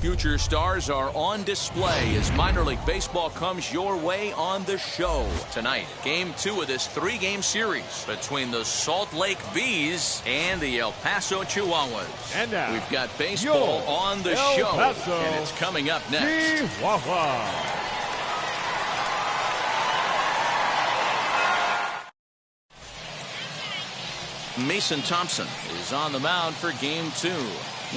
future stars are on display as minor league baseball comes your way on the show. Tonight, Game 2 of this 3-game series between the Salt Lake Bees and the El Paso Chihuahuas. And now, we've got baseball on the show, and it's coming up next. Chihuahua. Mason Thompson is on the mound for Game 2.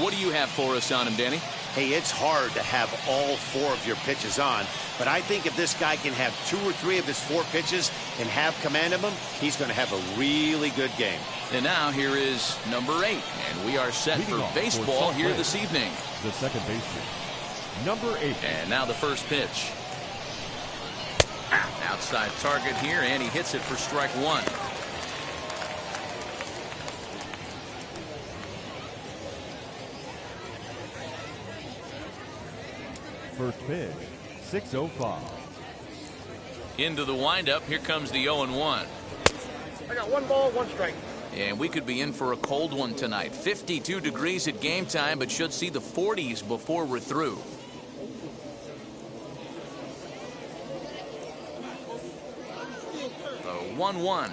What do you have for us on him, Danny? Hey, it's hard to have all 4 of your pitches on, but I think if this guy can have 2 or 3 of his 4 pitches and have command of them, he's going to have a really good game. And now here is number 8, and we are set for baseball here this evening. The second baseman, number 8. And now the first pitch. Outside target here, and he hits it for strike 1. First pitch, 6:05. Into the windup, here comes the 0-1. I got 1 ball, 1 strike. And we could be in for a cold one tonight. 52 degrees at game time, but should see the 40s before we're through. The 1-1.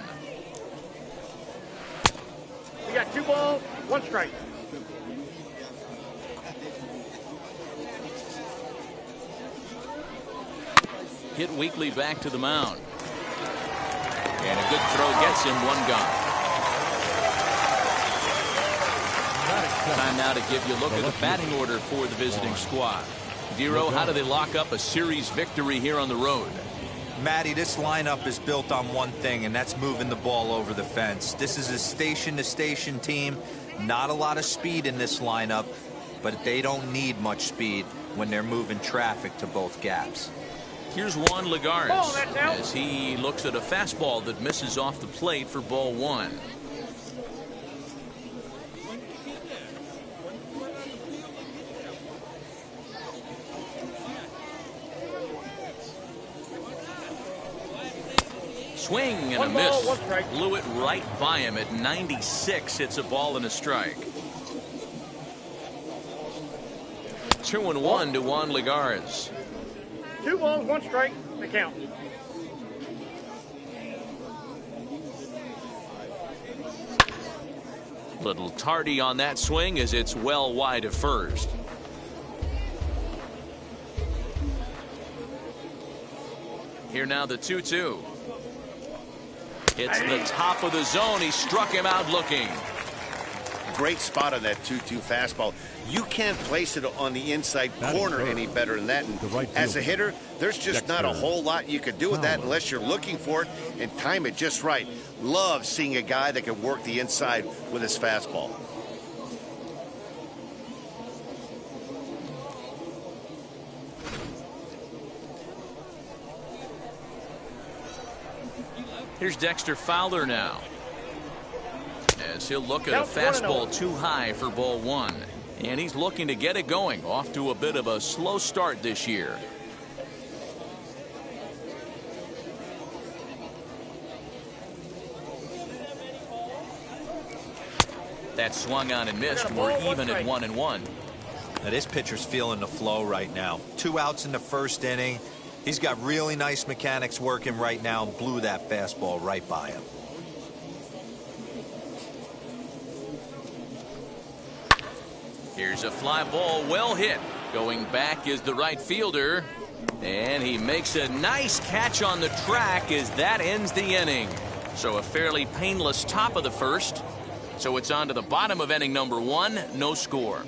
We got 2 balls, 1 strike. Hit weakly back to the mound. And a good throw gets him 1 gone. Time now to give you a look at the batting order for the visiting squad. Dero, how do they lock up a series victory here on the road? Matty, this lineup is built on one thing, and that's moving the ball over the fence. This is a station-to-station team. Not a lot of speed in this lineup, but they don't need much speed when they're moving traffic to both gaps. Here's Juan Lagares as he looks at a fastball that misses off the plate for ball 1. Swing and a miss. Blew it right by him at 96. It's a ball and a strike. 2-1 to Juan Lagares. 2 balls, 1 strike, the count. Little tardy on that swing as it's well wide of first. Here now the 2-2. It's the top of the zone. He struck him out looking. Great spot on that 2-2 fastball. You can't place it on the inside corner any better than that. And as a hitter, there's just not a whole lot you could do with that unless you're looking for it and time it just right. Love seeing a guy that can work the inside with his fastball. Here's Dexter Fowler now, as he'll look at a fastball too high for ball 1. And he's looking to get it going. Off to a bit of a slow start this year. That swung on and missed. We're even at 1-1. Now this pitcher's feeling the flow right now. 2 outs in the first inning. He's got really nice mechanics working right now and blew that fastball right by him. Here's a fly ball, well hit. Going back is the right fielder. And he makes a nice catch on the track as that ends the inning. So a fairly painless top of the first. So it's on to the bottom of inning number 1. No score.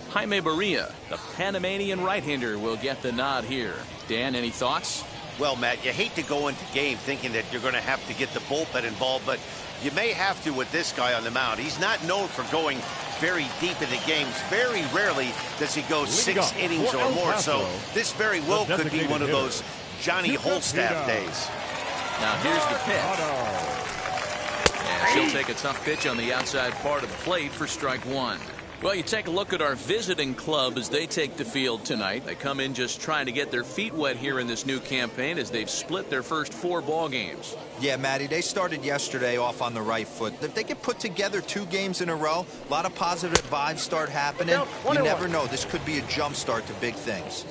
Jaime Barria, the Panamanian right-hander, will get the nod here. Dan, any thoughts? Well, Matt, you hate to go into game thinking that you're going to have to get the bullpen involved, but you may have to with this guy on the mound. He's not known for going very deep into games. Very rarely does he go 6 innings or more, so this very well could be one of those Johnny Holstaff days. Now here's the pitch. And he'll take a tough pitch on the outside part of the plate for strike 1. Well, you take a look at our visiting club as they take the field tonight. They come in just trying to get their feet wet here in this new campaign as they've split their first 4 ball games. Yeah, Matty, they started yesterday off on the right foot. If they can put together 2 games in a row, a lot of positive vibes start happening. You never know. This could be a jump start to big things.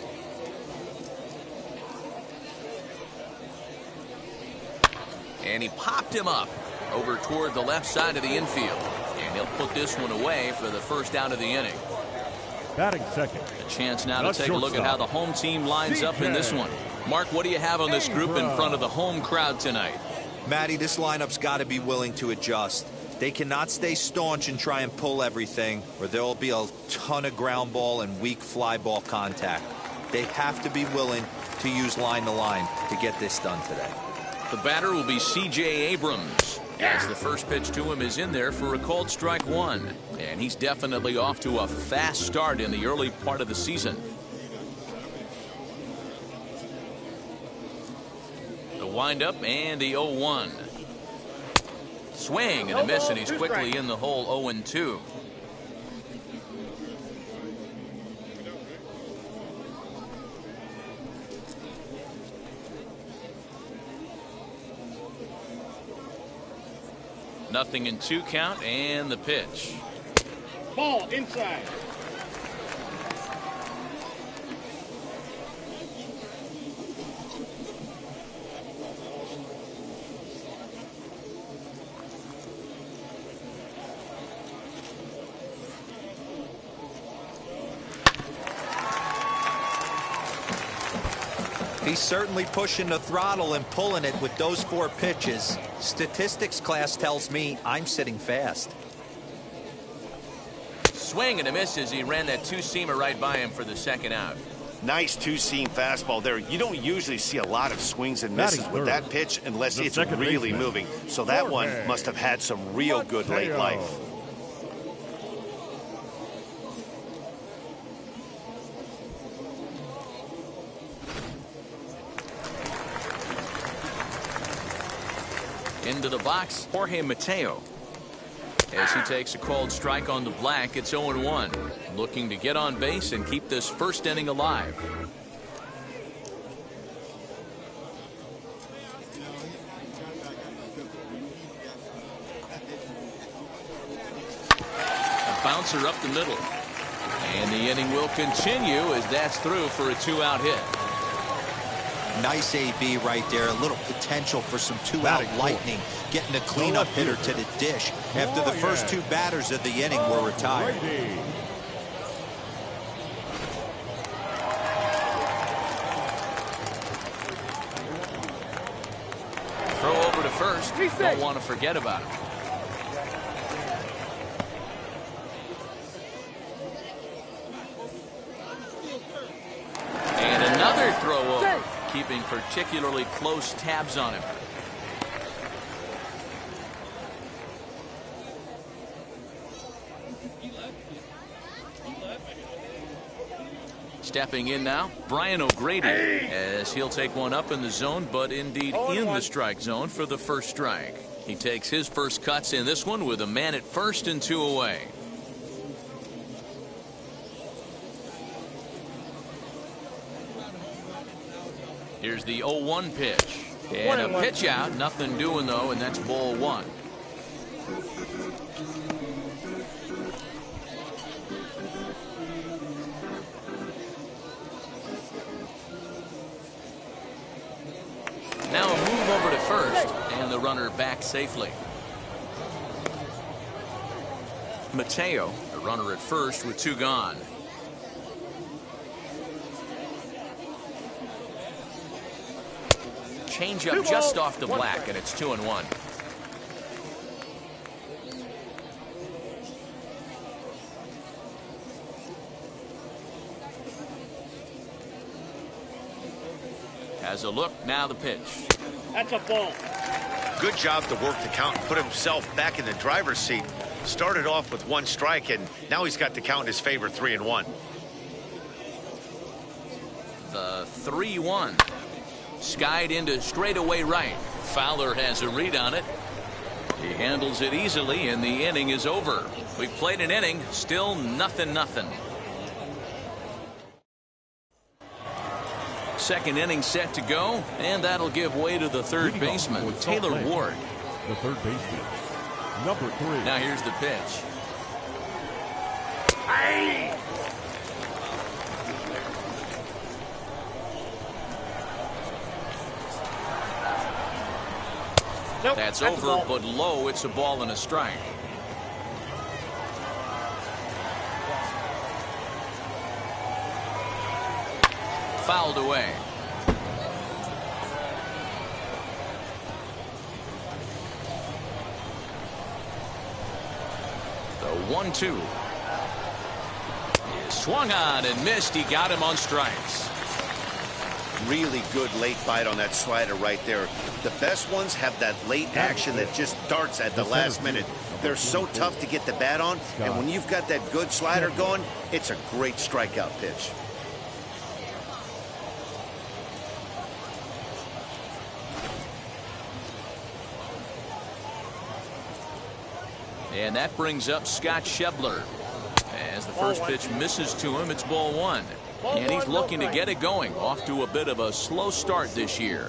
And he popped him up over toward the left side of the infield. And he'll put this one away for the first out of the inning. Batting second. A chance now to take a look at how the home team lines up in this one. Mark, what do you have on this group in front of the home crowd tonight? Matty, this lineup's got to be willing to adjust. They cannot stay staunch and try and pull everything, or there will be a ton of ground ball and weak fly ball contact. They have to be willing to use line to line to get this done today. The batter will be C.J. Abrams, as the first pitch to him is in there for a called strike 1. And he's definitely off to a fast start in the early part of the season. The windup and the 0-1. Swing and a miss, and he's quickly in the hole. 0-2. Nothing in 2 count, and the pitch. Ball inside. He's certainly pushing the throttle and pulling it with those 4 pitches. Statistics class tells me I'm sitting fast. Swing and a miss as he ran that 2-seamer right by him for the second out. Nice 2-seam fastball there. You don't usually see a lot of swings and misses with that pitch unless it's really moving. So that one must have had some real good late life. Into the box, Jorge Mateo. As he takes a called strike on the black, it's 0-1. Looking to get on base and keep this first inning alive. A bouncer up the middle. And the inning will continue as that's through for a 2-out hit. Nice AB right there. A little potential for some 2-out lightning. Getting a cleanup hitter to the dish after the first 2 batters of the inning were retired. Throw over to first. Don't want to forget about it. And another throw over. Keeping particularly close tabs on him. Stepping in now, Brian O'Grady, as he'll take one up in the zone, but indeed in the strike zone for the first strike. He takes his first cuts in this one with a man at first and 2 away. Here's the 0-1 pitch. And a pitch out. Nothing doing, though, and that's ball 1. Now a move over to first, and the runner back safely. Mateo, the runner at first with 2 gone. Change up just off the black, and it's 2-1. Has a look, now the pitch. That's a ball. Good job to work the count and put himself back in the driver's seat. Started off with 1 strike, and now he's got the count in his favor, 3-1. The 3-1. Skied into straightaway right. Fowler has a read on it. He handles it easily, and the inning is over. We've played an inning, still nothing. Second inning set to go, and that'll give way to the third baseman, Taylor Ward. The third baseman, number 3. Now here's the pitch. Nope, That's a over, ball. but low. It's a ball and a strike. Fouled away. The 1-2. Swung on and missed. He got him on strikes. Really good late bite on that slider right there. The best ones have that late action that just darts at the last minute. They're so tough to get the bat on, and when you've got that good slider going, it's a great strikeout pitch. And that brings up Scott Schebler. As the first pitch misses to him, it's ball 1. And he's looking to get it going. Off to a bit of a slow start this year.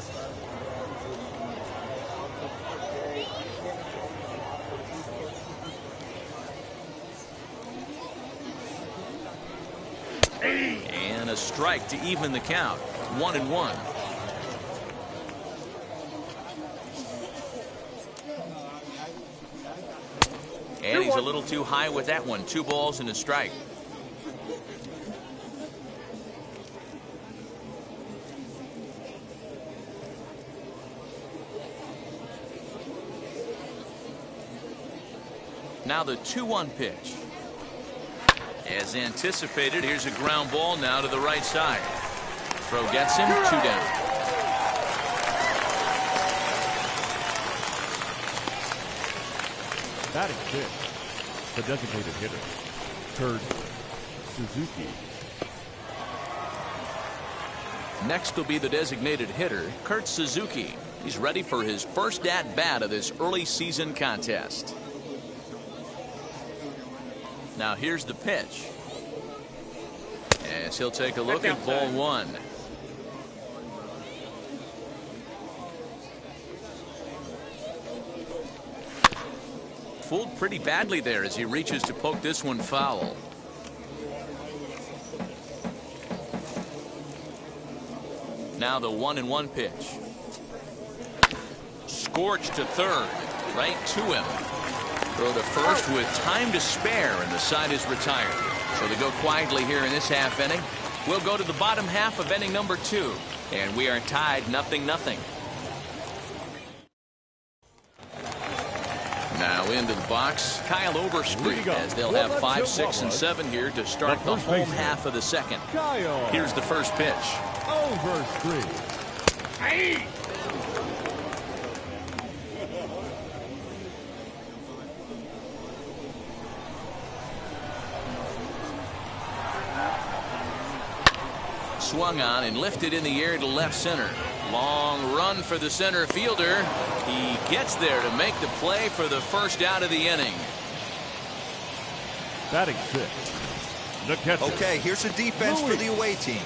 And a strike to even the count. 1-1. And he's a little too high with that one. 2 balls and a strike. Now the 2-1 pitch. As anticipated, here's a ground ball now to the right side. Throw gets him, 2 down. Batting 6, the designated hitter, Kurt Suzuki. Next will be the designated hitter, Kurt Suzuki. He's ready for his first at-bat of this early season contest. Now here's the pitch. As he'll take a look at ball 1. Fooled pretty badly there as he reaches to poke this one foul. Now the 1-1 pitch. Scorched to third. Right to him. Throw to first with time to spare, and the side is retired. So they go quietly here in this half inning. We'll go to the bottom half of inning number 2, and we are tied 0-0. Now into the box, Kyle Overstreet, as they'll have 5, 6, and 7 here to start the home half of the second. Here's the first pitch. Overstreet. Hey! Swung on and lifted in the air to left center. Long run for the center fielder. He gets there to make the play for the first out of the inning. Batting 6, the catcher. Okay, here's a defense for the away team.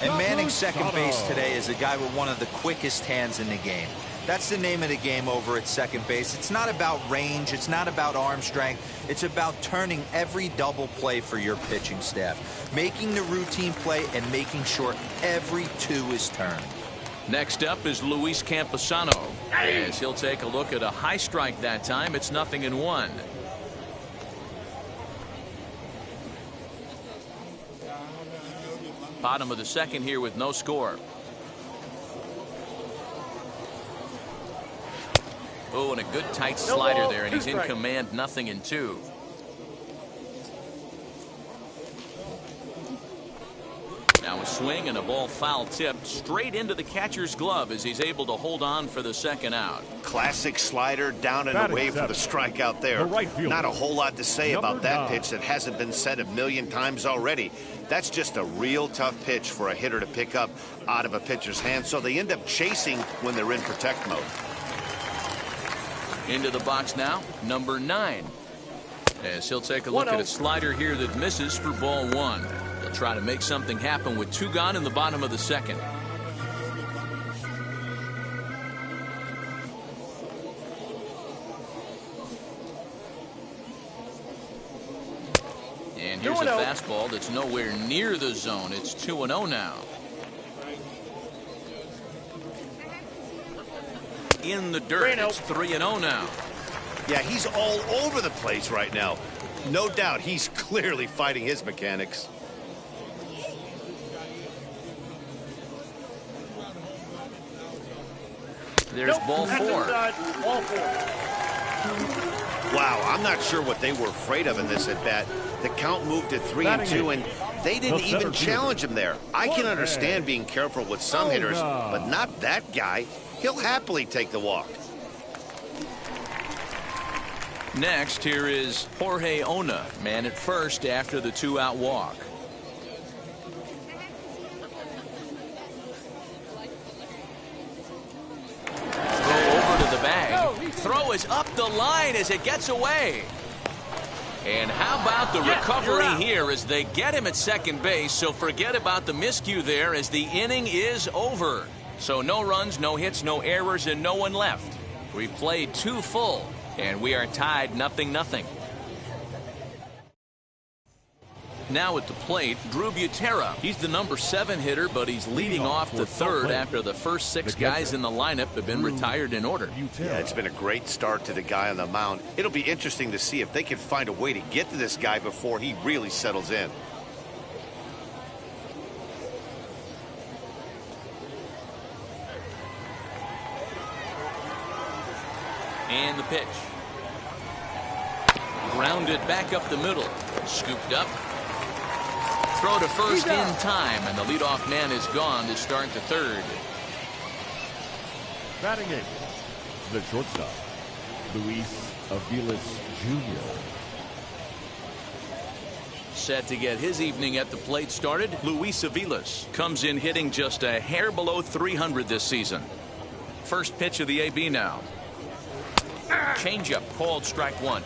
And manning second base today is a guy with one of the quickest hands in the game. That's the name of the game over at second base. It's not about range. It's not about arm strength. It's about turning every double play for your pitching staff, making the routine play and making sure every 2 is turned. Next up is Luis Camposano, as he'll take a look at a high strike that time. It's 0-1. Bottom of the second here with no score. Oh, and a good tight slider there, and he's in command. 0-2. Now a swing and a ball foul tipped straight into the catcher's glove as he's able to hold on for the second out. Classic slider down and Batting away for the 7, strikeout there. the right fielder, Not a whole lot to say number about that 9. pitch that hasn't been said a million times already. That's just a real tough pitch for a hitter to pick up out of a pitcher's hand, so they end up chasing when they're in protect mode. Into the box now, number 9. As he'll take a look at a slider here that misses for ball one. They'll try to make something happen with 2 gone in the bottom of the second. And here's a fastball that's nowhere near the zone. It's 2-0 now. In the dirt. It's 3-0 now. Yeah, he's all over the place right now. No doubt he's clearly fighting his mechanics. There's ball 4. Ball 4. Wow, I'm not sure what they were afraid of in this at bat. The count moved to 3-2, and they didn't even challenge him there. I can understand being careful with some hitters, but not that guy. He'll happily take the walk. Next, here is Jorge Ona, man at first after the 2-out walk. Throw over to the bag. Throw is up the line as it gets away. And how about the recovery here as they get him at second base, so forget about the miscue there as the inning is over. So no runs, no hits, no errors, and no one left. We played 2 full. And we are tied 0-0. Now at the plate, Drew Butera. He's the number 7 hitter, but he's leading off the third after the first 6 guys in the lineup have been retired in order. Yeah, it's been a great start to the guy on the mound. It'll be interesting to see if they can find a way to get to this guy before he really settles in. And the pitch. Grounded back up the middle. Scooped up. Throw to first in time, and the leadoff man is gone to start the third. Batting 8, the shortstop, Luis Aviles Jr. Set to get his evening at the plate started, Luis Aviles comes in hitting just a hair below 300 this season. First pitch of the AB now. Changeup called strike 1.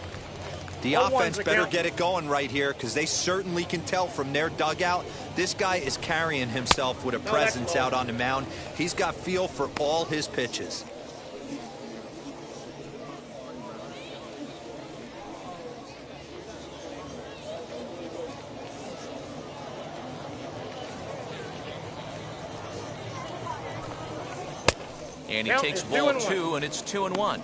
The offense better get it going right here because they certainly can tell from their dugout this guy is carrying himself with a presence out on the mound. He's got feel for all his pitches. And he takes ball 2, and it's 2-1.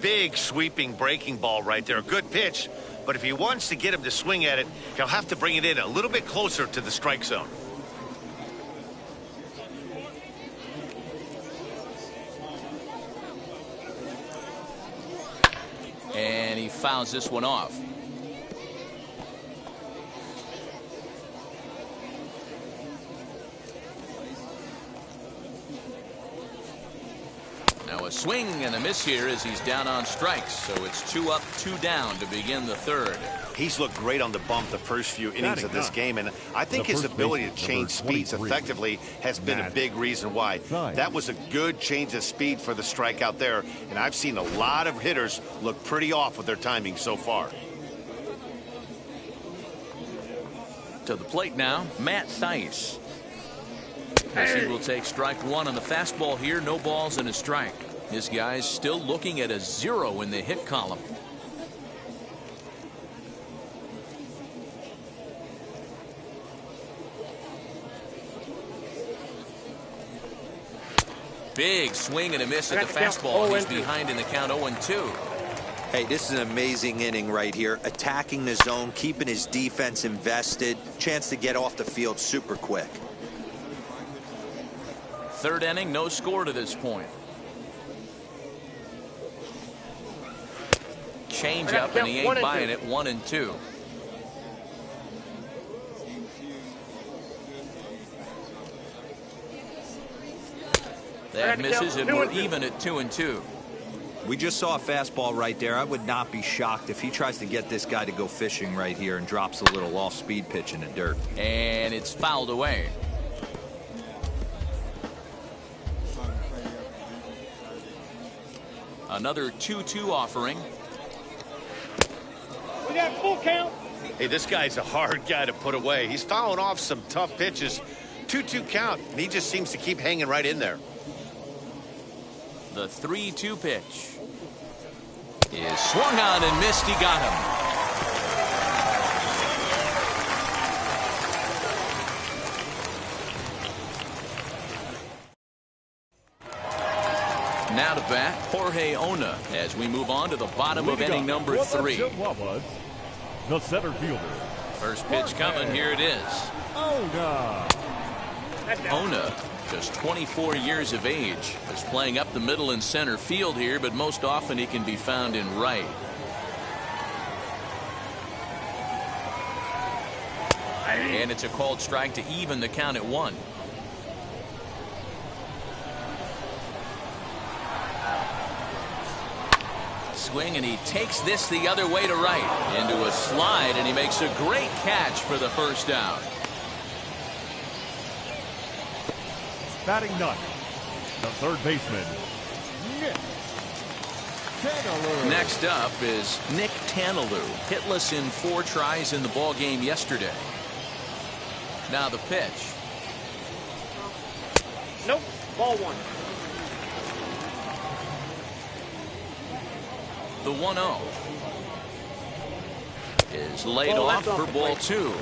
Big sweeping breaking ball right there. A good pitch, but if he wants to get him to swing at it, he'll have to bring it in a little bit closer to the strike zone. And he fouls this one off. Now a swing and a miss here as he's down on strikes. So it's 2 up, 2 down to begin the third. He's looked great on the bump the first few innings of this game, and I think his ability to change speeds effectively has been a big reason why. That was a good change of speed for the strikeout there, and I've seen a lot of hitters look pretty off with their timing so far. To the plate now, Matt Thaiss. As he will take strike 1 on the fastball here, no balls and a strike. This guy's still looking at a 0 in the hit column. Big swing and a miss at the fastball. He's behind in the count 0-2. Hey, this is an amazing inning right here. Attacking the zone, keeping his defense invested. Chance to get off the field super quick. Third inning, no score to this point. Change up, and he ain't buying it. 1-2. That misses, and we're even at 2-2. We just saw a fastball right there. I would not be shocked if he tries to get this guy to go fishing right here and drops a little off-speed pitch in the dirt. And it's fouled away. Another 2-2 offering. We got full count. Hey, this guy's a hard guy to put away. He's fouling off some tough pitches. 2-2 count, and he just seems to keep hanging right in there. The 3-2 pitch is swung on and missed. He got him. Now to bat, Jorge Ona, as we move on to the bottom of inning number 3. Chihuahuas, the center fielder. First pitch coming. Here it is. Ona, just 24 years of age, is playing up the middle and center field here, but most often he can be found in right. And it's a called strike to even the count at 1. Swing, and he takes this the other way to right into a slide, and he makes a great catch for the first down. Batting ninth, the third baseman, Nick Tantalu. Next up is Nick Tantalu, hitless in 4 tries in the ball game yesterday. Now the pitch. Nope. Ball 1. The 1-0 is laid off for ball 2.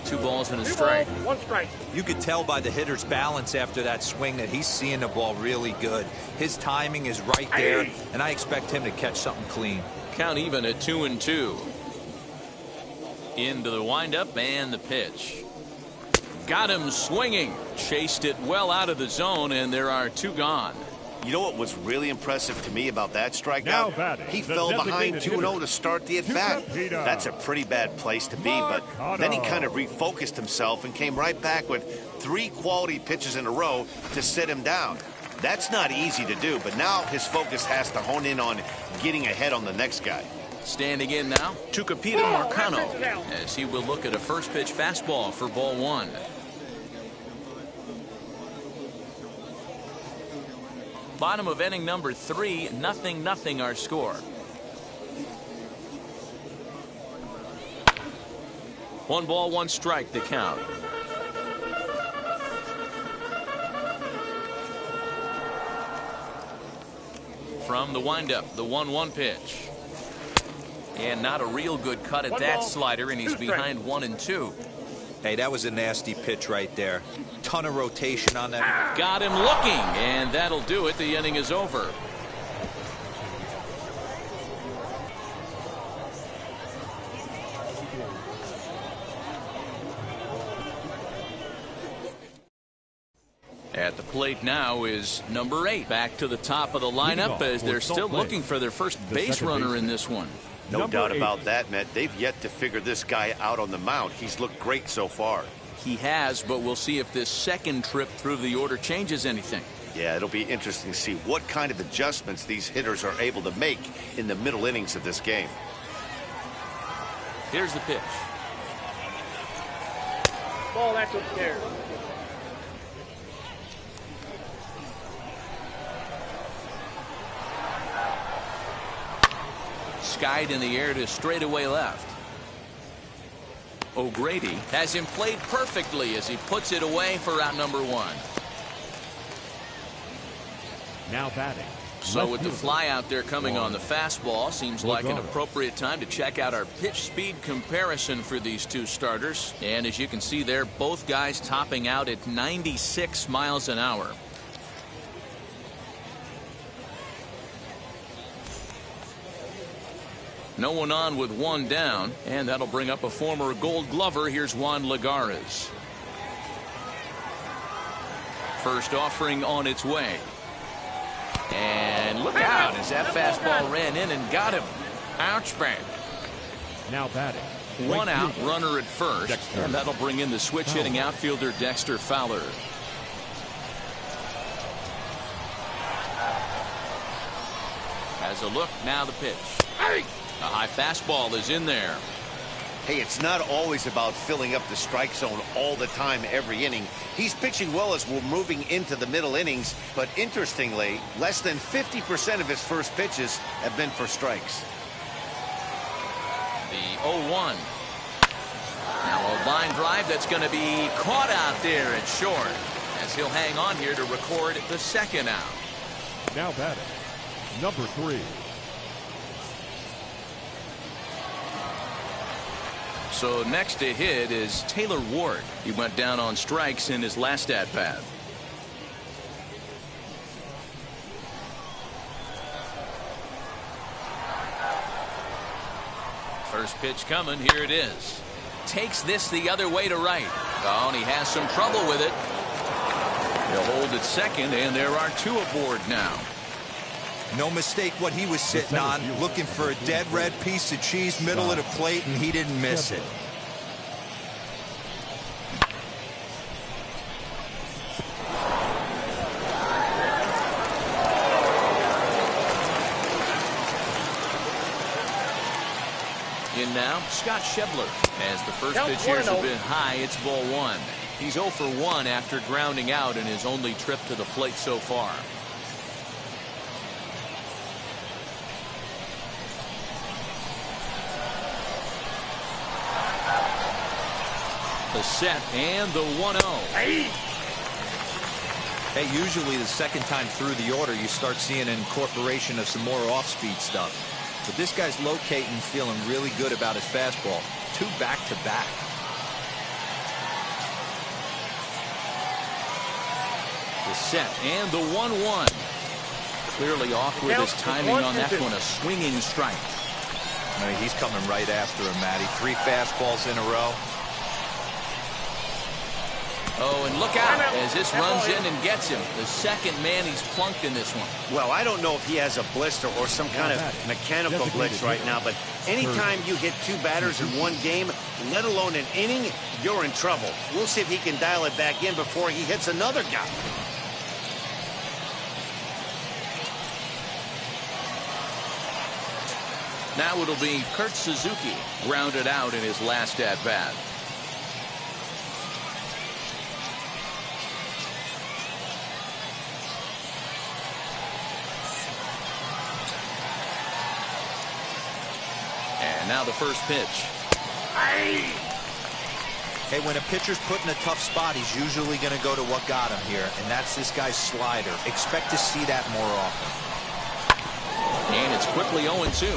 Two balls and a strike. 1 strike. You could tell by the hitter's balance after that swing that he's seeing the ball really good. His timing is right there, and I expect him to catch something clean. Count even at 2-2. Into the windup and the pitch. Got him swinging. Chased it well out of the zone, and there are 2 gone. You know what was really impressive to me about that Now strikeout? batting, He the fell behind designated 2-0 to start the at-bat. Hitter. That's a pretty bad place to be, but then he kind of refocused himself and came right back with 3 quality pitches in a row to sit him down. That's not easy to do, but now his focus has to hone in on getting ahead on the next guy. Standing in now, Tucupita Marcano, as he will look at a first pitch fastball for ball 1. Bottom of inning number 3, 0-0 our score. One ball, 1 strike, the count. From the windup, the 1-1 pitch. And not a real good cut at that slider, and he's behind 1-2. Hey, that was a nasty pitch right there. Ton of rotation on that. Got him looking, and that'll do it. The inning is over. At the plate now is number 8. Back to the top of the lineup as they're still looking for their first base runner in this one. No doubt about that, Matt. They've yet to figure this guy out on the mound. He's looked great so far. He has, but we'll see if this second trip through the order changes anything. Yeah, it'll be interesting to see what kind of adjustments these hitters are able to make in the middle innings of this game. Here's the pitch. Ball, that's upstairs. Skied in the air to straightaway left. O'Grady has him played perfectly as he puts it away for out number 1. Now batting. So with the fly out there coming on the fastball, seems like an appropriate time to check out our pitch speed comparison for these 2 starters. And as you can see there, both guys topping out at 96 miles an hour. No one on with 1 down, and that'll bring up a former Gold Glover. Here's Juan Lagares. First offering on its way. And look out as that fastball ran in and got him. Ouch, bang. Now batting. 1 out, runner at first, Dexter. and that'll bring in the switch-hitting outfielder Dexter Fowler. Has a look, now the pitch. A high fastball is in there. Hey, it's not always about filling up the strike zone all the time every inning. He's pitching well as we're moving into the middle innings, but interestingly, less than 50% of his first pitches have been for strikes. The 0-1. Now a line drive that's going to be caught out there at short, as he'll hang on here to record the second out. Now batting, number 3. So next to hit is Taylor Ward. He went down on strikes in his last at-bat. First pitch coming. Here it is. Takes this the other way to right. Oh, and he has some trouble with it. He'll hold at second, and there are 2 aboard now. No mistake what he was sitting on, looking for a dead red piece of cheese middle of the plate, and he didn't miss it. In now, Scott Schebler. As the first pitch here has been high, it's ball 1. He's 0 for 1 after grounding out in his only trip to the plate so far. The set and the 1-0. Hey, usually the second time through the order, you start seeing an incorporation of some more off-speed stuff. But this guy's locating, feeling really good about his fastball. 2 back-to-back. The set and the 1-1. Clearly off with his timing on that one. A swinging strike. I mean, he's coming right after him, Matty. 3 fastballs in a row. Oh, and look out as this runs in and gets him. The second man he's plunked in this one. Well, I don't know if he has a blister or some kind of mechanical glitch right now, but anytime you hit 2 batters in one game, let alone an inning, you're in trouble. We'll see if he can dial it back in before he hits another guy. Now it'll be Kurt Suzuki, grounded out in his last at-bat. And now the first pitch. Hey, when a pitcher's put in a tough spot, he's usually going to go to what got him here, and that's this guy's slider. Expect to see that more often. And it's quickly 0-2.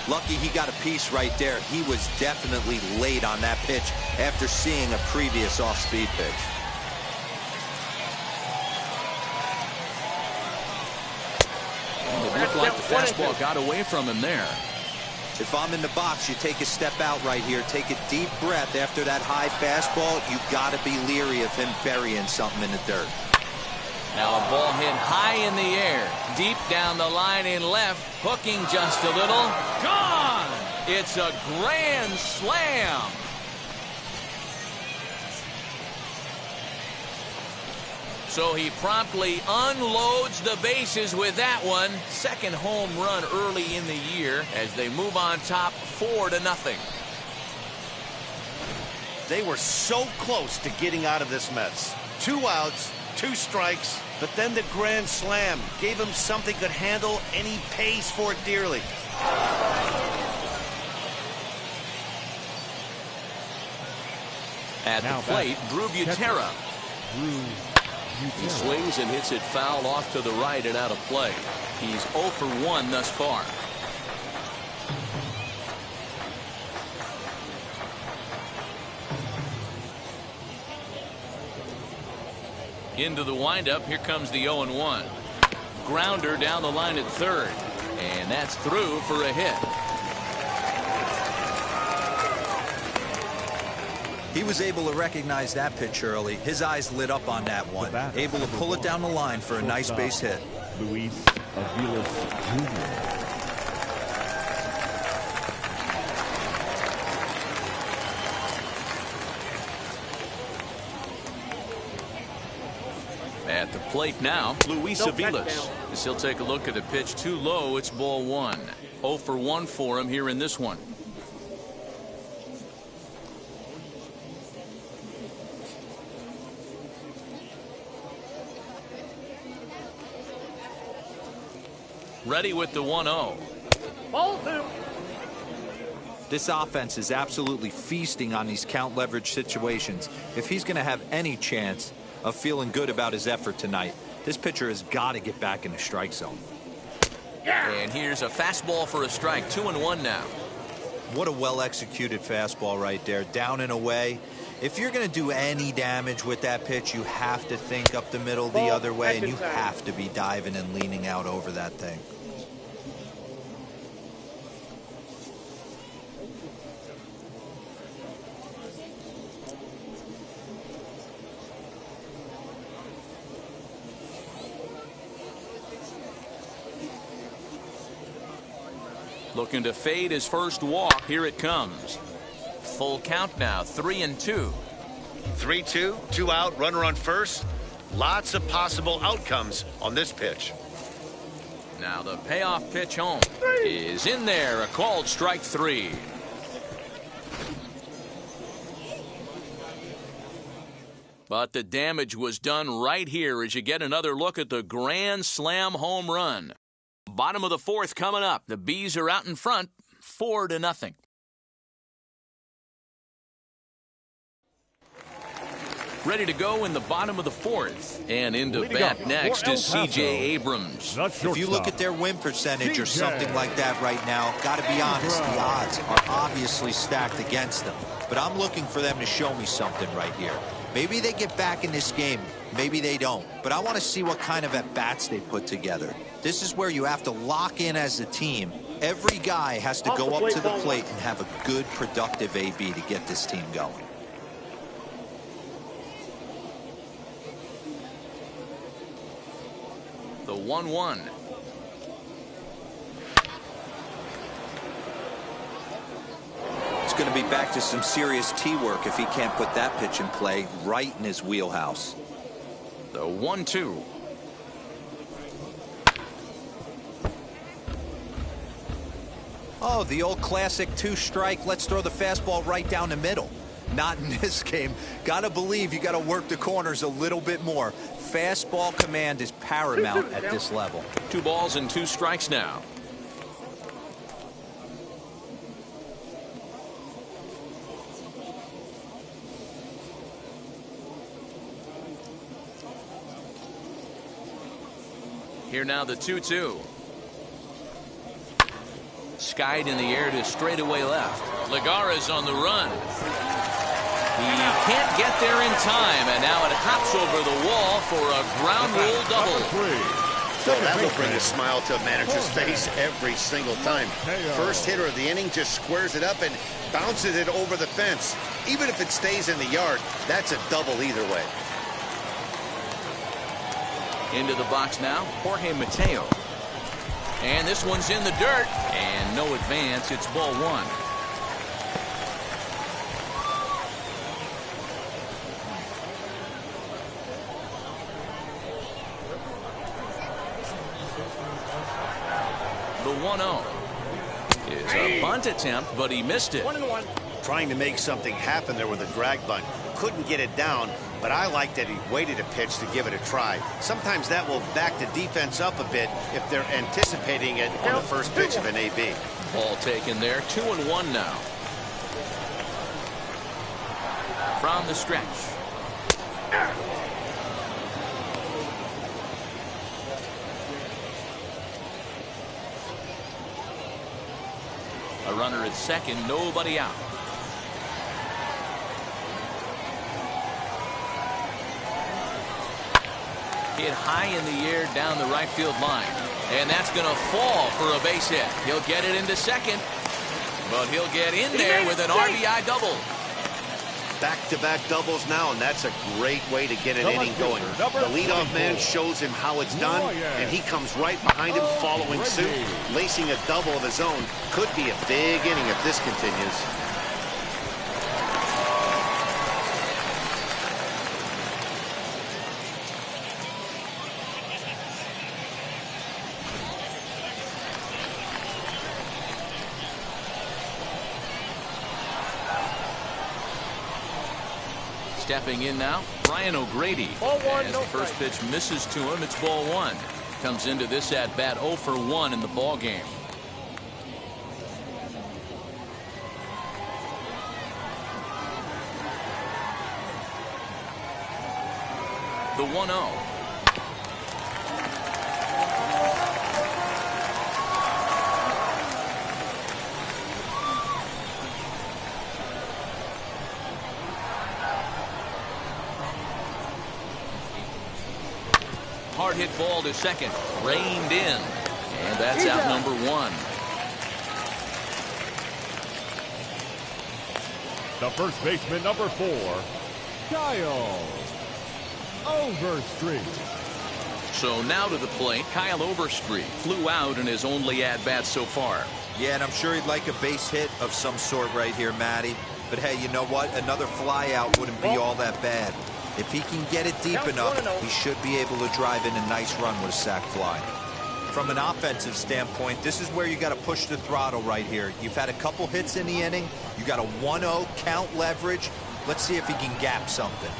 Lucky he got a piece right there. He was definitely late on that pitch after seeing a previous off-speed pitch. Well, it looked like the fastball got away from him there. If I'm in the box, you take a step out right here. Take a deep breath after that high fastball. You got to be leery of him burying something in the dirt. Now a ball hit high in the air, deep down the line in left, hooking just a little. Gone! It's a grand slam. So he promptly unloads the bases with that one. Second home run early in the year as they move on top 4-0. They were so close to getting out of this mess. 2 outs, 2 strikes, but then the grand slam gave him something could handle, and he pays for it dearly. At the plate, Drew Butera. He swings and hits it foul off to the right and out of play. He's 0 for 1 thus far. Into the windup. Here comes the 0-1. Grounder down the line at third. And that's through for a hit. He was able to recognize that pitch early. His eyes lit up on that one. Able to pull it down the line for a nice base hit. Luis Aviles Jr. At the plate now, Luis Aviles. As he'll take a look at the pitch too low, it's ball 1. 0 for 1 for him here in this one. Ready with the 1-0. Ball 2. This offense is absolutely feasting on these count leverage situations. If he's going to have any chance of feeling good about his effort tonight, this pitcher has got to get back in the strike zone. And here's a fastball for a strike. 2-1 now. What a well-executed fastball right there. Down and away. If you're going to do any damage with that pitch, you have to think up the middle the other way, and you have to be diving and leaning out over that thing. Looking to fade his first walk. Here it comes. Full count now, 3-2. 3-2, 2 out, runner on first. Lots of possible outcomes on this pitch. Now the payoff pitch home is in there. A called strike 3. But the damage was done right here as you get another look at the grand slam home run. Bottom of the 4th coming up. The Bees are out in front, 4-0. Ready to go in the bottom of the 4th. And into bat next is C.J. Abrams. If you look at their win percentage or something like that right now, got to be honest, the odds are obviously stacked against them. But I'm looking for them to show me something right here. Maybe they get back in this game. Maybe they don't. But I want to see what kind of at-bats they put together. This is where you have to lock in as a team. Every guy has to go up to the plate and have a good, productive AB to get this team going. The 1-1. It's going to be back to some serious tee work if he can't put that pitch in play right in his wheelhouse. The 1-2. Oh, the old classic 2-strike. Let's throw the fastball right down the middle. Not in this game. Gotta believe you gotta work the corners a little bit more. Fastball command is paramount at this level. 2 balls and 2 strikes now. Here now the 2-2. Skied in the air to straightaway left. Lagara's on the run. He can't get there in time, and now it hops over the wall for a ground rule double. Well, that will bring a smile to a manager's face every single time. First hitter of the inning just squares it up and bounces it over the fence. Even if it stays in the yard, that's a double either way. Into the box now, Jorge Mateo. And this one's in the dirt, and no advance. It's ball 1. The 1-0 is a bunt attempt, but he missed it. 1-1. Trying to make something happen there with a drag bunt. Couldn't get it down, but I like that he waited a pitch to give it a try. Sometimes that will back the defense up a bit if they're anticipating it on the first pitch of an AB. Ball taken there. 2-1 now. From the stretch. A runner at second, nobody out. Hit high in the air down the right field line. And that's going to fall for a base hit. He'll get it into second. But he'll get in there with an RBI double. Back-to-back doubles now, and that's a great way to get an inning going. The leadoff man shows him how it's done, and he comes right behind him following suit. Lacing a double of his own could be a big inning if this continues. Stepping in now, Brian O'Grady. Ball 1, as no the first pitch misses to him, it's ball 1. comes into this at bat 0 for 1 in the ball game. The 1-0. Hard hit ball to second, reined in, and that's out number 1. The first baseman, number 4, Kyle Overstreet. So now to the plate, Kyle Overstreet flew out in his only at-bat so far. Yeah, and I'm sure he'd like a base hit of some sort right here, Matty. But hey, you know what? Another fly out wouldn't be all that bad. If he can get it deep enough, he should be able to drive in a nice run with a sac fly. From an offensive standpoint, this is where you got to push the throttle right here. You've had a couple hits in the inning. You got a 1-0 count leverage. Let's see if he can gap something.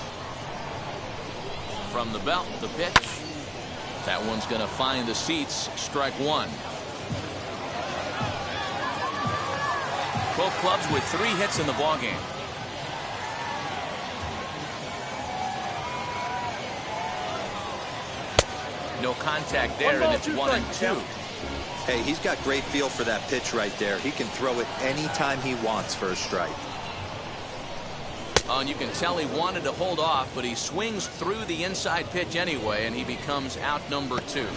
From the belt, the pitch. That one's going to find the seats. Strike 1. Both clubs with 3 hits in the ballgame. No contact there, and it's 1-2. Hey, he's got great feel for that pitch right there. He can throw it anytime he wants for a strike. And you can tell he wanted to hold off, but he swings through the inside pitch anyway, and he becomes out number 2.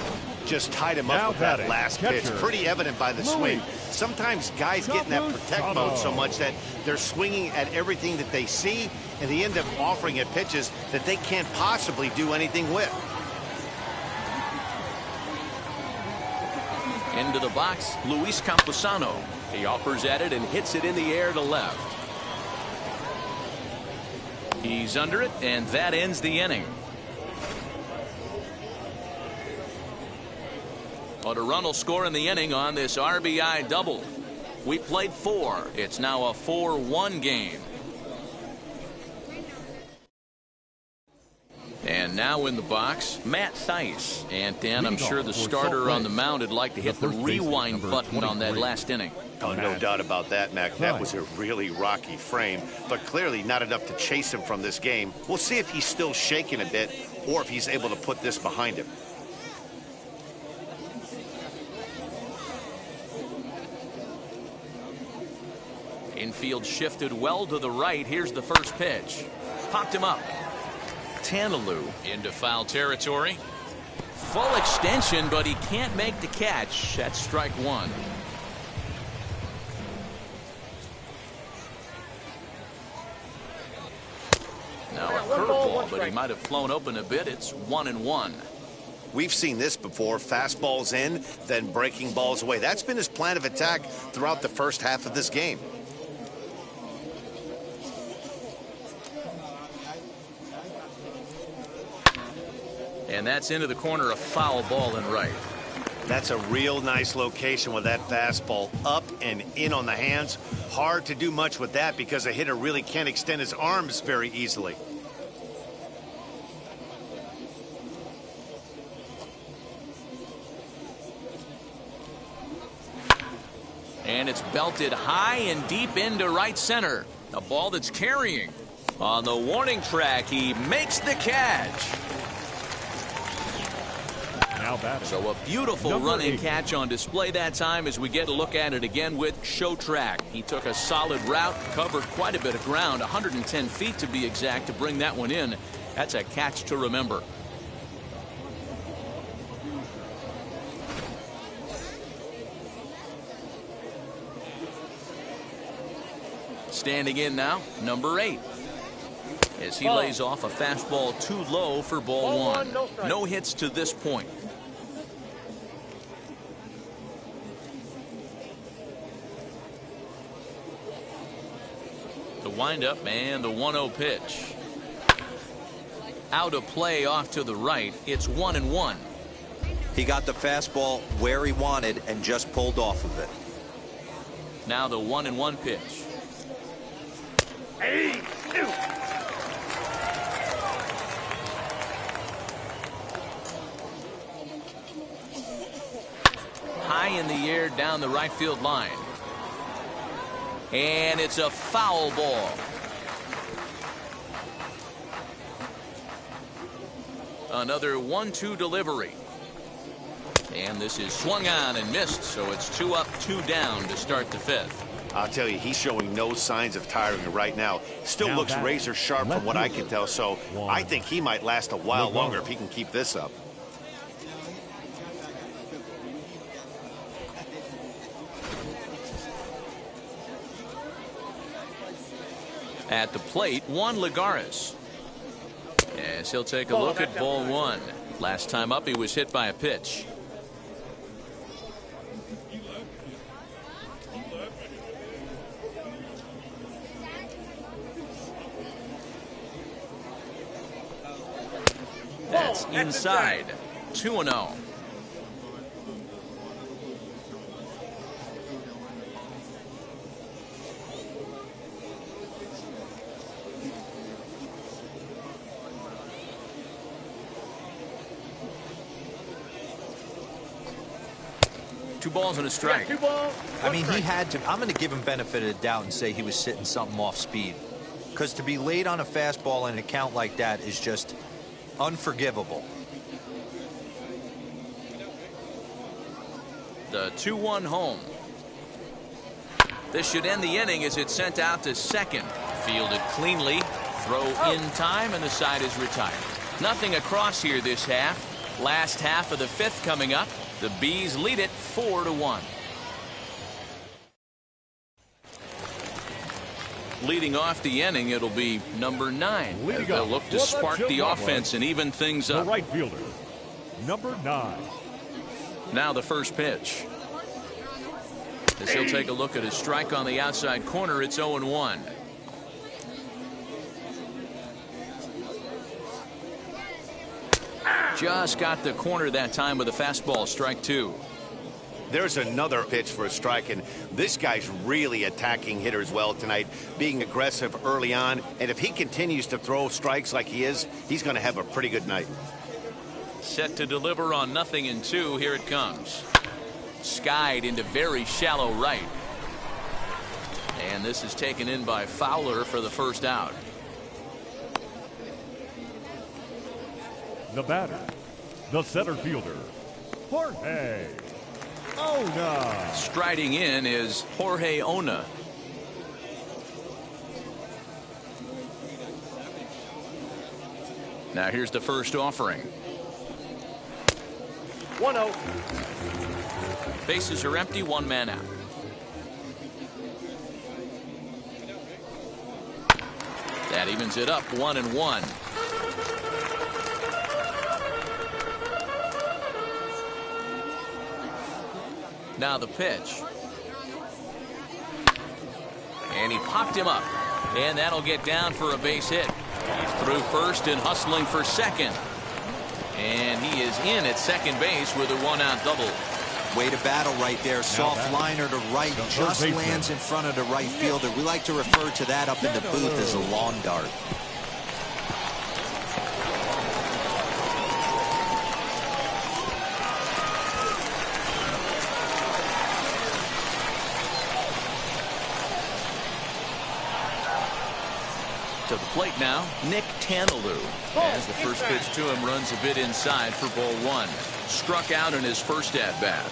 Just tied him up with that last pitch. Pretty evident by the swing. Sometimes guys get in that protect mode so much that they're swinging at everything that they see, and they end up offering at pitches that they can't possibly do anything with. Into the box, Luis Camposano. He offers at it and hits it in the air to left. He's under it, and that ends the inning. But a run will score in the inning on this RBI double. We played 4. It's now a 4-1 game. And now in the box, Matt Thaiss. And Dan, I'm sure the starter on the mound would like to hit the rewind button on that last inning. Oh, no doubt about that, Mac. That was a really rocky frame, but clearly not enough to chase him from this game. We'll see if he's still shaking a bit or if he's able to put this behind him. Infield shifted well to the right. Here's the first pitch. Popped him up. Tantalu into foul territory. Full extension, but he can't make the catch. That's strike 1. Now a curveball, but he might have flown open a bit. It's 1-1. We've seen this before. Fastballs in, then breaking balls away. That's been his plan of attack throughout the first half of this game. And that's into the corner, a foul ball and right. That's a real nice location with that fastball up and in on the hands. Hard to do much with that because a hitter really can't extend his arms very easily. And it's belted high and deep into right center. A ball that's carrying. On the warning track, he makes the catch. So a beautiful running catch on display that time as we get a look at it again with Show Track. He took a solid route, covered quite a bit of ground, 110 feet to be exact, to bring that one in. That's a catch to remember. Standing in now, number 8. As he lays off a fastball too low for ball 1. No hits to this point. The windup and the 1-0 pitch. Out of play off to the right. It's 1-1. He got the fastball where he wanted and just pulled off of it. Now the 1-1 pitch. Hey, high in the air down the right field line. And it's a foul ball. Another 1-2 delivery. And this is swung on and missed, so it's 2 up, 2 down to start the 5th. I'll tell you, he's showing no signs of tiring right now. Still looks razor sharp from what I can tell, so I think he might last a while longer if he can keep this up. At the plate, Juan Lagares. Yes, he'll take a look at ball 1. Last time up, he was hit by a pitch. That's inside. 2-0. Two balls and a strike. I mean, he had to. I'm going to give him benefit of the doubt and say he was sitting something off speed. Because to be late on a fastball in a count like that is just unforgivable. The 2-1 home. This should end the inning as it's sent out to second. Fielded cleanly. Throw in time, and the side is retired. Nothing across here this half. Last half of the 5th coming up. The Bees lead it 4-1. Leading off the inning, it'll be number 9. As they'll look to spark the offense and even things up. The right fielder, number 9. Now the first pitch. As he'll take a look at his strike on the outside corner, it's 0-1. Just got the corner that time with a fastball, strike 2. There's another pitch for a strike, and this guy's really attacking hitters well tonight, being aggressive early on, and if he continues to throw strikes like he is, he's going to have a pretty good night. Set to deliver on 0-2. Here it comes. Skied into very shallow right. And this is taken in by Fowler for the first out. The batter, the center fielder, Jorge Ona. Striding in is Jorge Ona. Now here's the first offering. 1-0. Bases are empty, 1 man out. That evens it up, 1-1. Now the pitch. And he popped him up. And that'll get down for a base hit. He's through first and hustling for second. And he is in at second base with a 1-out double. Way to battle right there. Soft liner to right. Just lands in front of the right fielder. We like to refer to that up in the booth as a lawn dart. To the plate now, Nick Tantalu. As the first pitch to him runs a bit inside for ball 1. Struck out in his first at-bat.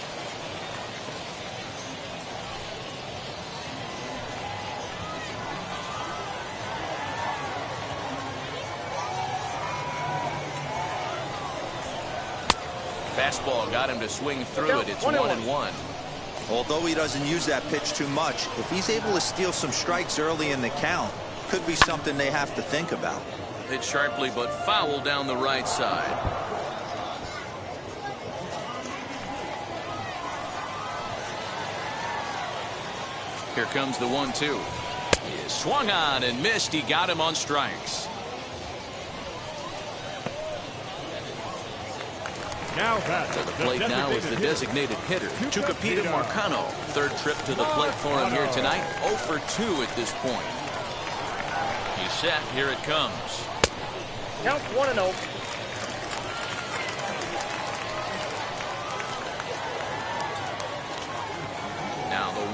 Fastball got him to swing through it. It's 1-1. Although he doesn't use that pitch too much, if he's able to steal some strikes early in the count, could be something they have to think about. Hit sharply but foul down the right side. Here comes the 1-2. He is swung on and missed. He got him on strikes. Now back to the plate now is the designated hitter, Tucupita Marcano. Third trip to the plate for him here tonight. 0 for 2 at this point. He's set. Here it comes. Count 1-0.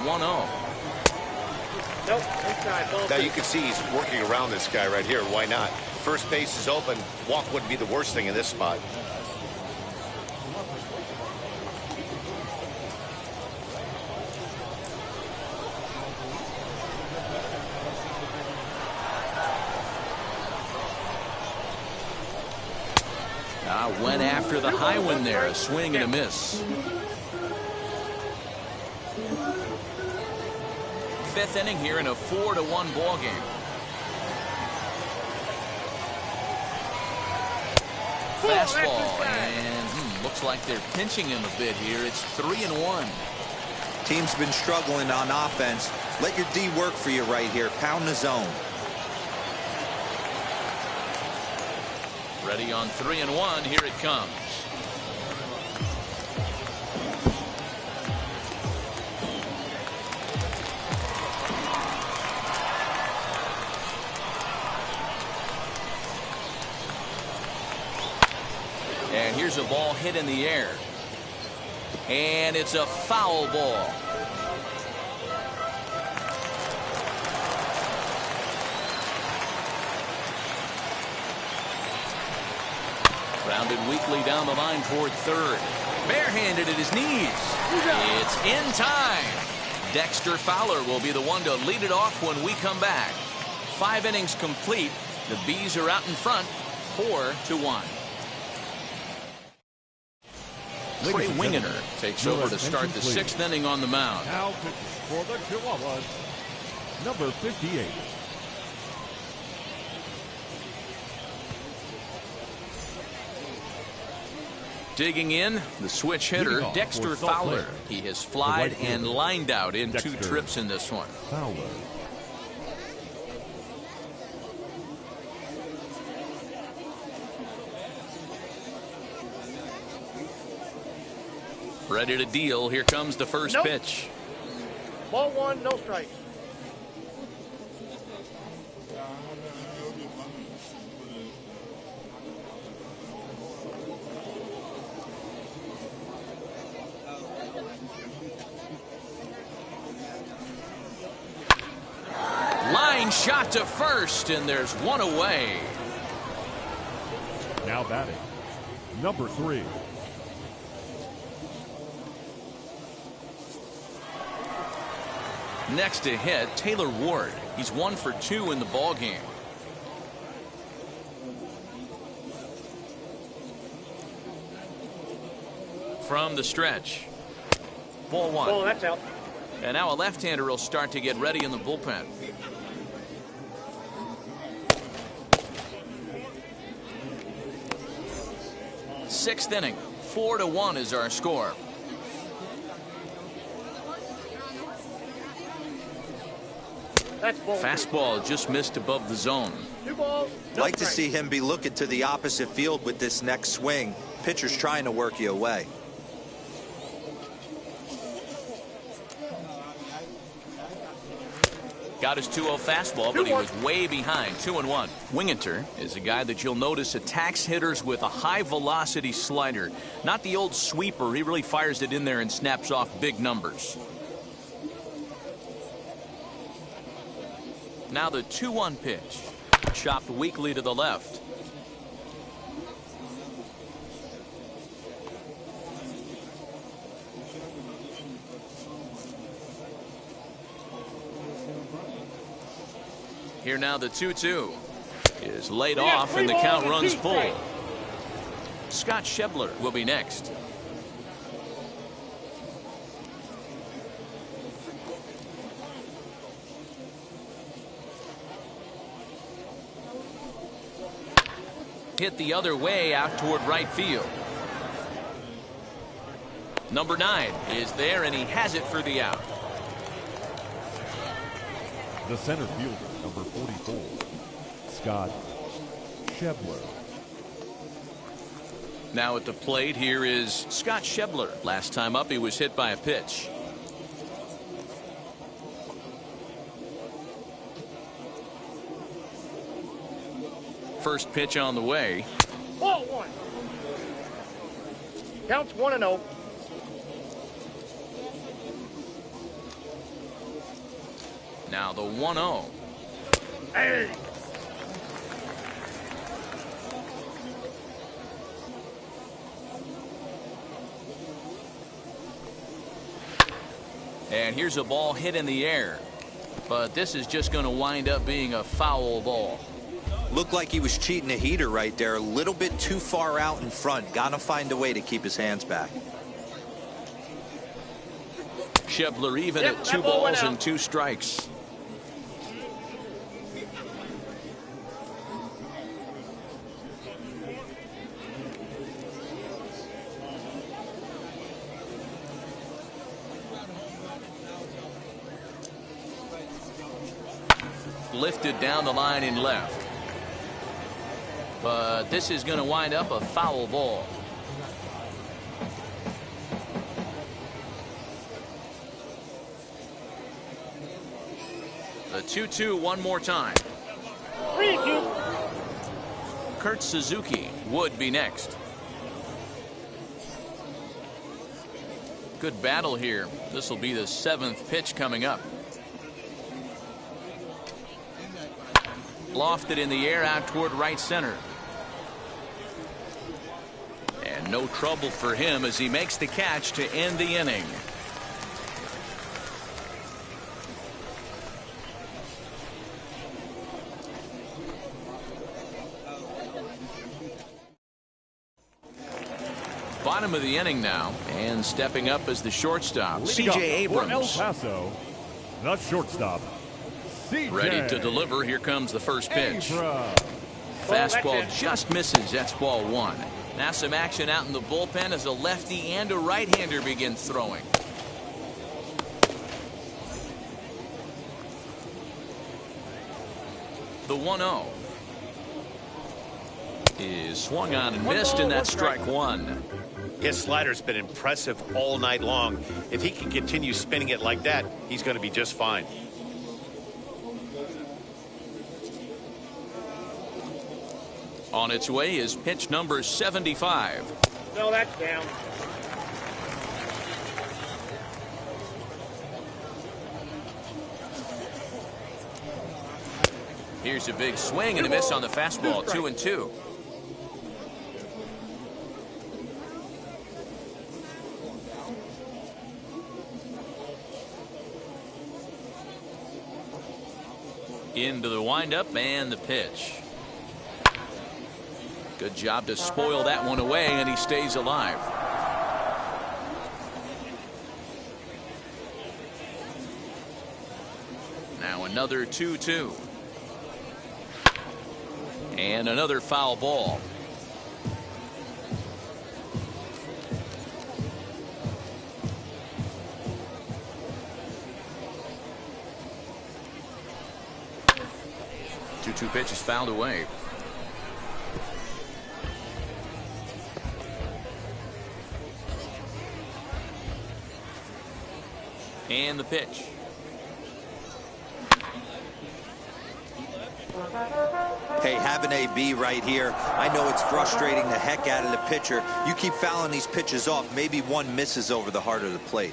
1-0. Nope, inside, ball Now two. you can see he's working around this guy right here. Why not? First base is open. Walk wouldn't be the worst thing in this spot. Went after the high one there. A swing and a miss. Fifth inning here in a 4-1 ball game. Fastball, and looks like they're pinching him a bit here. It's 3-1. Team's been struggling on offense. Let your D work for you right here. Pound the zone. Ready on 3-1. Here it comes. And here's a ball hit in the air. And it's a foul ball. Grounded weakly down the line toward third. Barehanded at his knees. It's in time. Dexter Fowler will be the one to lead it off when we come back. 5 innings complete. The Bees are out in front, 4-1. Trey Wingeter takes over to start the 6th inning on the mound. Now pitching for the Chihuahuas, number 58. Digging in, the switch hitter, Dexter Fowler. He has flied and lined out in 2 trips in this one. Fowler. Ready to deal. Here comes the first pitch. Ball 1, no strike. Line shot to first, and there's one away. Now batting, number 3. Next to hit, Taylor Ward. He's 1 for 2 in the ball game. From the stretch. Ball 1. Oh, that's out. And now a left-hander will start to get ready in the bullpen. Sixth inning, 4-1 is our score. That's ball. Fastball just missed above the zone. 2 balls, no Like to strike. see him be looking to the opposite field with this next swing. Pitcher's trying to work you away. Got his 2-0 fastball, but he was way behind. 2-1. Wingeter is a guy that you'll notice attacks hitters with a high-velocity slider. Not the old sweeper. He really fires it in there and snaps off big numbers. Now the 2-1 pitch. Chopped weakly to the left. Here now the 2-2 is laid off and the count runs full. Scott Schebler will be next. Hit the other way out toward right field. Number 9 is there and he has it for the out. The center fielder, number 44, Scott Schebler. Now at the plate here is Scott Schebler. Last time up he was hit by a pitch. First pitch on the way. Ball 1. Counts 1-0. Now the 1-0. Hey. And here's a ball hit in the air. But this is just going to wind up being a foul ball. Looked like he was cheating a heater right there. A little bit too far out in front. Got to find a way to keep his hands back. Schebler even at 2 balls and 2 strikes. Lifted down the line in left. But this is going to wind up a foul ball. The 2-2 one more time. 3-2. Kurt Suzuki would be next. Good battle here. This will be the 7th pitch coming up. Lofted in the air out toward right center. And no trouble for him as he makes the catch to end the inning. Bottom of the inning now, and stepping up as the shortstop, C.J. For El Abrams. Paso, the shortstop, C.J. Ready to deliver. Here comes the first pitch. Abrams. Fastball just misses. That's ball 1. Now some action out in the bullpen as a lefty and a right-hander begins throwing. The 1-0 is swung on and missed, and that's strike 1. His slider's been impressive all night long. If he can continue spinning it like that, he's going to be just fine. On its way is pitch number 75. No, that's down. Here's a big swing and a miss on the fastball. 2-2. Into the windup and the pitch. Good job to spoil that one away, and he stays alive. Now another 2-2. And another foul ball. Two pitches fouled away. And the pitch. Hey, have an AB right here. I know it's frustrating the heck out of the pitcher. You keep fouling these pitches off, maybe one misses over the heart of the plate.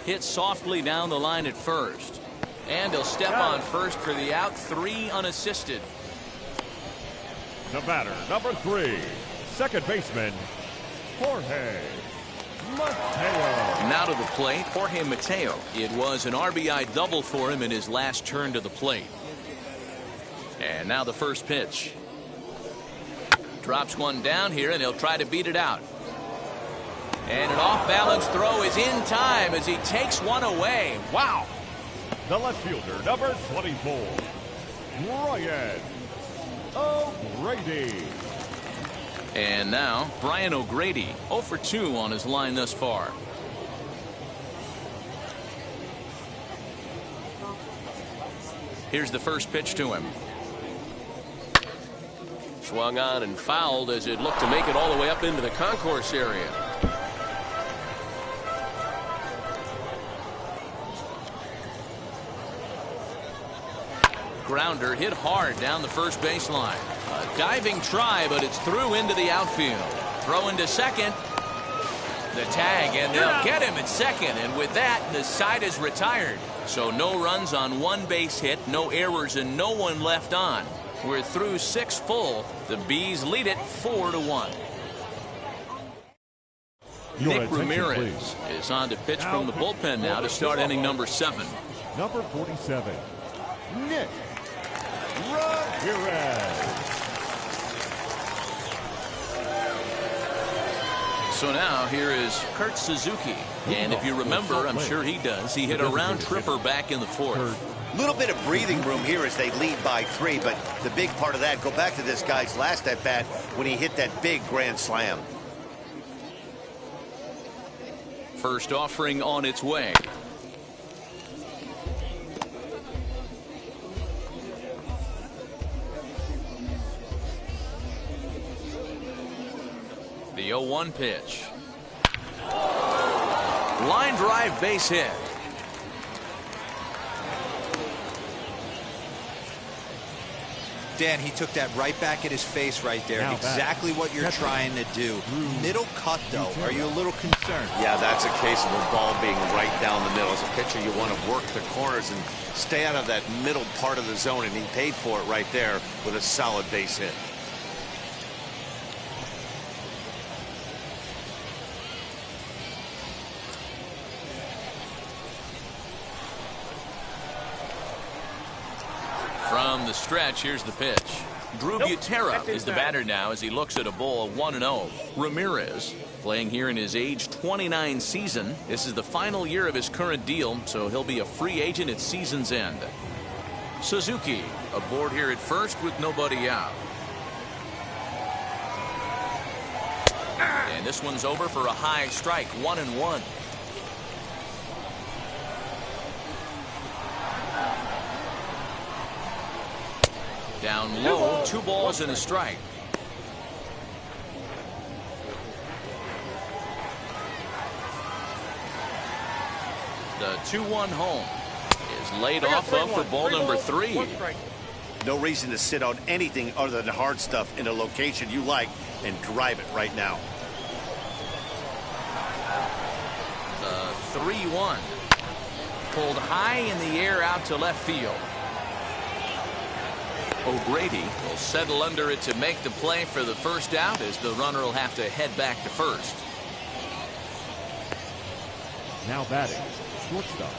Hit softly down the line at first. And he'll step on first for the out. 3 unassisted. The batter, number 3, second baseman, Jorge Mateo. Now to the plate, Jorge Mateo. It was an RBI double for him in his last turn to the plate. And now the first pitch. Drops one down here, and he'll try to beat it out. And an off-balance throw is in time as he takes one away. Wow. The left fielder, number 24, Brian O'Grady. And now Brian O'Grady, 0 for 2 on his line thus far. Here's the first pitch to him. Swung on and fouled as it looked to make it all the way up into the concourse area. Grounder hit hard down the first baseline. A diving try, but it's through into the outfield. Throw into second. The tag, and they'll get him at second. And with that, the side is retired. So no runs on one base hit, no errors, and no one left on. We're through 6 full. The Bees lead it 4-1. Nick Ramirez is on to pitch from the bullpen now to start inning number 7. Number 47, Nick Ramirez. So now here is Kurt Suzuki. And if you remember, I'm sure he does, he hit a round tripper back in the 4th. A little bit of breathing room here as they lead by 3, but the big part of that, go back to this guy's last at bat when he hit that big grand slam. First offering on its way. The 0-1 pitch. Line drive, base hit. Dan, he took that right back at his face right there. Exactly what you're trying to do. Middle cut, though. Are you a little concerned? Yeah, that's a case of a ball being right down the middle. As a pitcher, you want to work the corners and stay out of that middle part of the zone, and he paid for it right there with a solid base hit. From the stretch, here's the pitch. Drew Butera is the batter now as he looks at a ball 1-0. Ramirez playing here in his age 29 season. This is the final year of his current deal, so he'll be a free agent at season's end. Suzuki aboard here at first with nobody out. And this one's over for a high strike, 1-1. Down low, 2 balls and a strike. The 2-1 home is laid off of for ball number 3. No reason to sit on anything other than hard stuff in a location you like and drive it right now. The 3-1 pulled high in the air out to left field. O'Grady will settle under it to make the play for the first out as the runner will have to head back to first. Now batting, shortstop,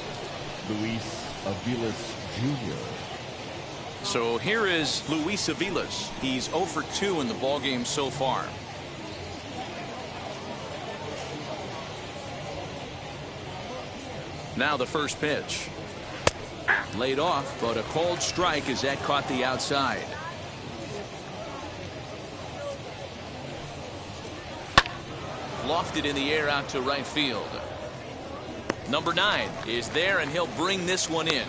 Luis Aviles Jr. So here is Luis Aviles. He's 0 for 2 in the ballgame so far. Now the first pitch. Laid off, but a cold strike as that caught the outside. Lofted in the air out to right field. Number 9 is there, and he'll bring this one in.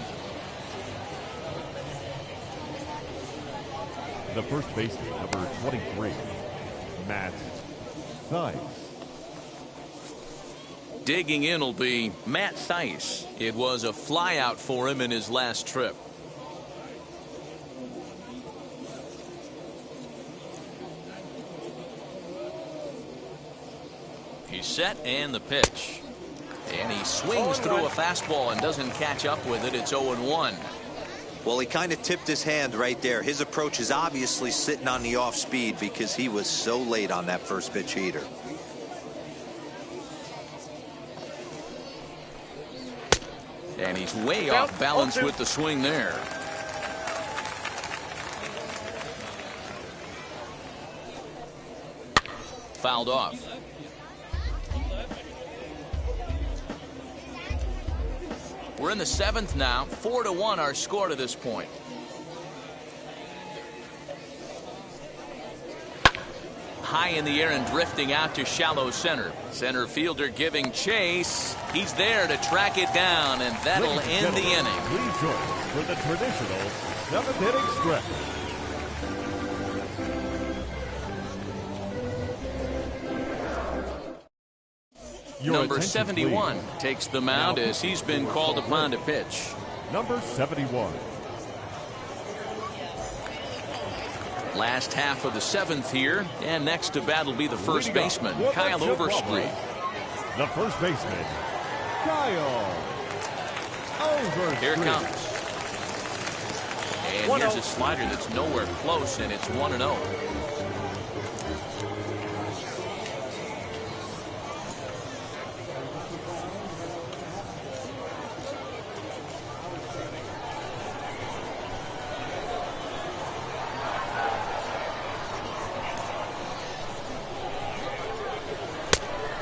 The first baseman, number 23, Matt Thaiss. Digging in will be Matt Thaiss. It was a flyout for him in his last trip. He's set, and the pitch. And he swings through a fastball and doesn't catch up with it. It's 0-1. Well, he kind of tipped his hand right there. His approach is obviously sitting on the off speed because he was so late on that first pitch heater. And he's way off balance with the swing there. Fouled off. We're in the 7th now. 4-1 our score to this point. High in the air and drifting out to shallow center. Center fielder giving chase. He's there to track it down, and that'll end the inning. Please join us for the traditional 7th inning stretch. Number 71 takes the mound as he's been called upon to pitch. Number 71. Last half of the 7th here, and next to bat will be the first baseman, Kyle Overstreet. the first baseman, Kyle Overstreet. Here it comes. And here's a slider that's nowhere close, and it's 1-0.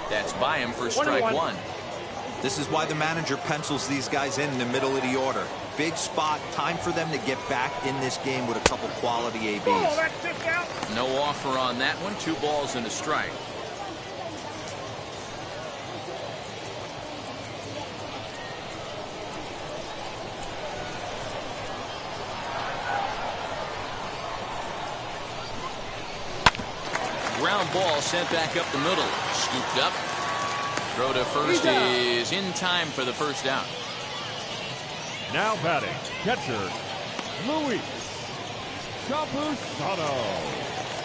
That's by him for strike one. This is why the manager pencils these guys in the middle of the order. Big spot, time for them to get back in this game with a couple quality ABs. No offer on that one. 2 balls and a strike. Ground ball sent back up the middle. Scooped up. Throw to first is in time for the first out. Now batting, catcher, Luis Camposano.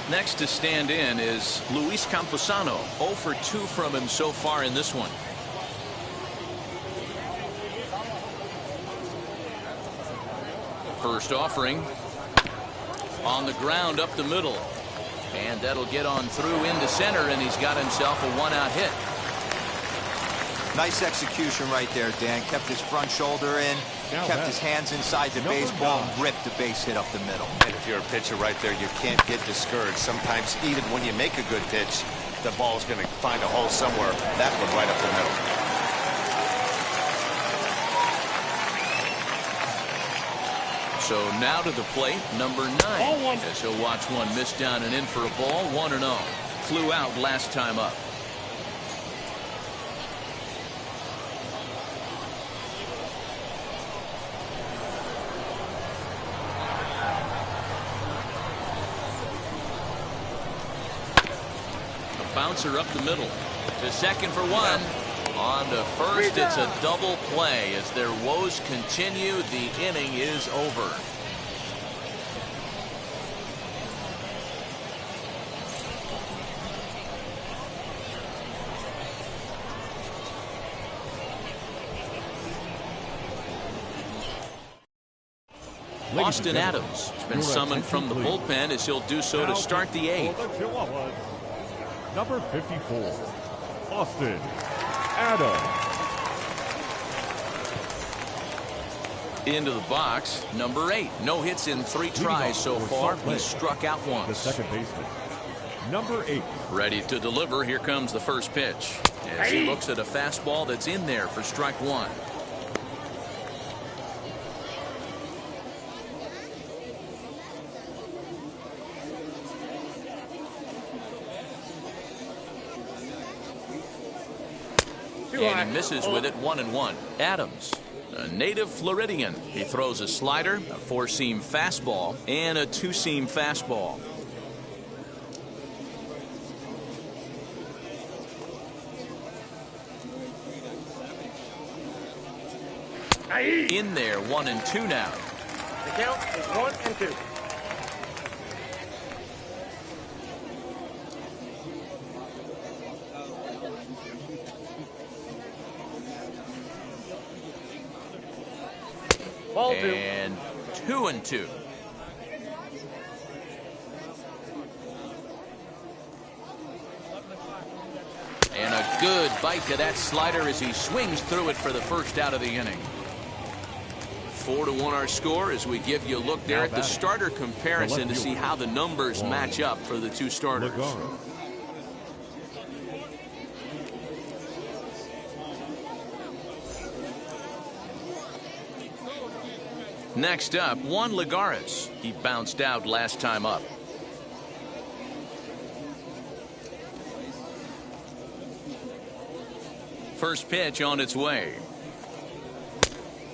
Next to stand in is Luis Camposano. 0 for 2 from him so far in this one. First offering. On the ground up the middle. And that'll get on through into center, and he's got himself a 1-out hit. Nice execution right there, Dan. Kept his front shoulder in, kept his hands inside the baseball, and ripped the base hit up the middle. And if you're a pitcher right there, you can't get discouraged. Sometimes even when you make a good pitch, the ball's going to find a hole somewhere. That one right up the middle. So now to the plate, number 9. As he'll watch one miss down and in for a ball. 1-0. Flew out last time up. Bouncer up the middle to second for 1. On to first, it's a double play. As their woes continue, the inning is over. Austin Adams has been summoned from the bullpen, as he'll do so to start the 8th. Chihuahuas, number 54, Austin Adams. Into the box, number 8. No hits in 3 tries so far. He struck out once. The second baseman, number 8. Ready to deliver. Here comes the first pitch. As he looks at a fastball that's in there for strike 1. And he misses with it. 1-1. Adams, a native Floridian. He throws a slider, a 4-seam fastball, and a 2-seam fastball. In there, 1-2 now. The count is 1-2. Ball 2. And 2-2. And a good bite to that slider as he swings through it for the first out of the inning. 4-1 our score as we give you a look there at the starter comparison to see how the numbers match up for the 2 starters. Next up, Juan Lagares. He bounced out last time up. First pitch on its way.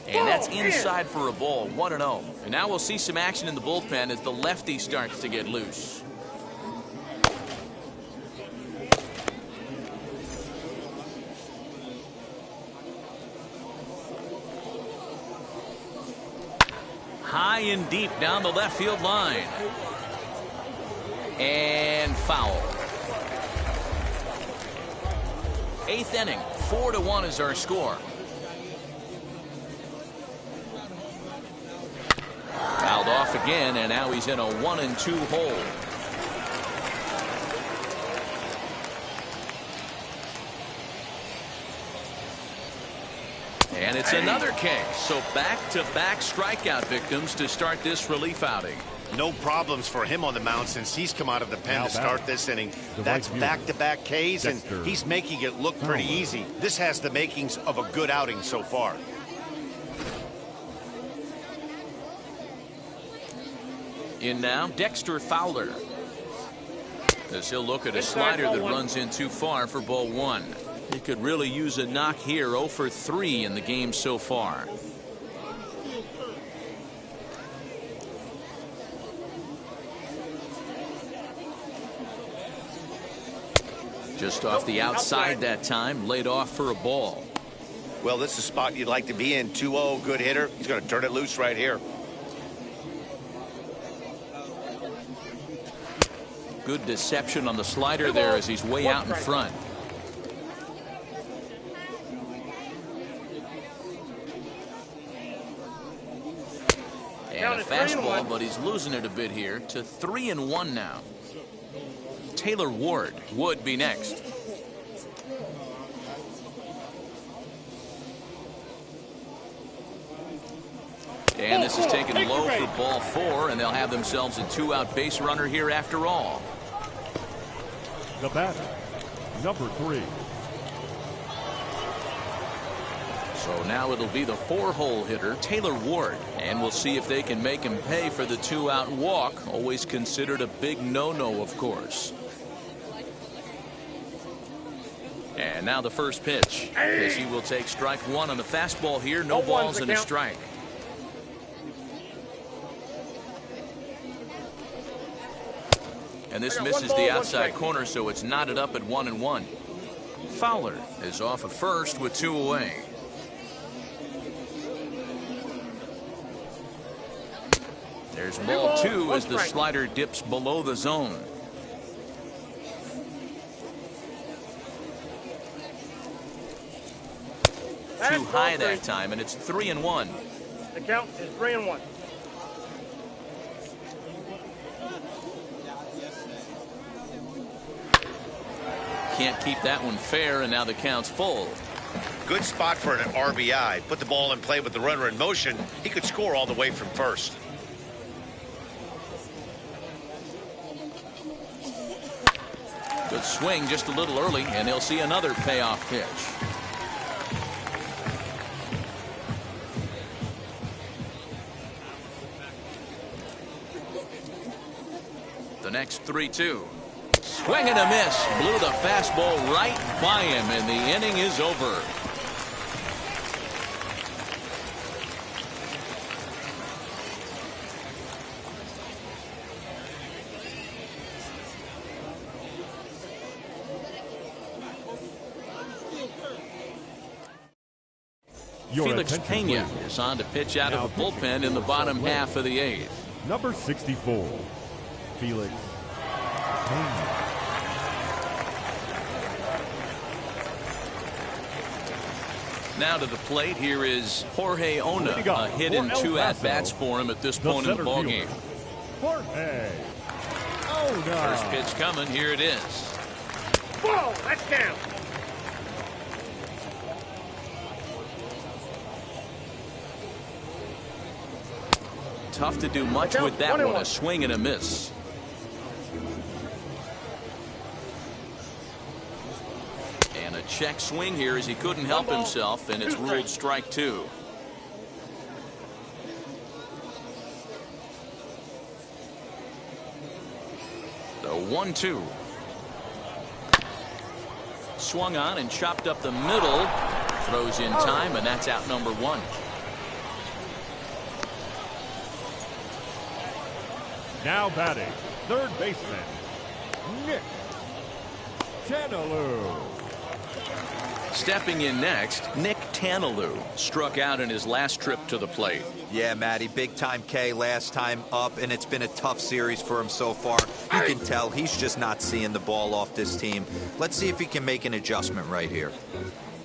And that's inside for a ball. 1-0. And now we'll see some action in the bullpen as the lefty starts to get loose. High and deep down the left field line. And foul. 8th inning, 4-1 is our score. Fouled off again, and now he's in a 1-2 hole. And it's another K. So back-to-back strikeout victims to start this relief outing. No problems for him on the mound since he's come out of the pen to start this inning. That's back-to-back Ks, and he's making it look pretty easy. This has the makings of a good outing so far. In now, Dexter Fowler. As he'll look at a slider that runs in too far for ball 1. He could really use a knock here. 0 for 3 in the game so far. Just off the outside that time, laid off for a ball. Well, this is a spot you'd like to be in. 2-0, good hitter. He's going to turn it loose right here. Good deception on the slider there as he's way out in front. And a fastball, but he's losing it a bit here to 3-1 now. Taylor Ward would be next. And this is taken low for ball 4, and they'll have themselves a 2-out base runner here after all. The batter, number 3. So now it'll be the 4-hole hitter, Taylor Ward. And we'll see if they can make him pay for the 2-out walk. Always considered a big no-no, of course. And now the first pitch. As he will take strike 1 on the fastball here. No balls and a strike. And this misses the outside corner, so it's knotted up at 1-1. Fowler is off at first with 2 away. There's ball 2 as the slider dips below the zone. Too high that time, and it's 3-1. The count is 3-1. Can't keep that one fair, and now the count's full. Good spot for an RBI. Put the ball in play with the runner in motion. He could score all the way from first. Good swing just a little early, and he'll see another payoff pitch. The next 3-2. Swing and a miss. Blew the fastball right by him, and the inning is over. Felix Pena is on to pitch out of the bullpen in the bottom half of the 8th. Number 64, Felix Pena. Now to the plate, here is Jorge Ona. A hit in 2 at-bats for him at this point in the ballgame. Jorge Ona. First pitch coming, here it is. Whoa, that's down. Tough to do much with that one, a swing and a miss. And a check swing here as he couldn't help himself, and it's ruled strike 2. The 1-2. Swung on and chopped up the middle. Throws in time, and that's out number 1. Now batting, third baseman, Nick Tantalu. Stepping in next, Nick Tantalu struck out in his last trip to the plate. Yeah, Matty, big time K last time up, and it's been a tough series for him so far. You can tell he's just not seeing the ball off this team. Let's see if he can make an adjustment right here.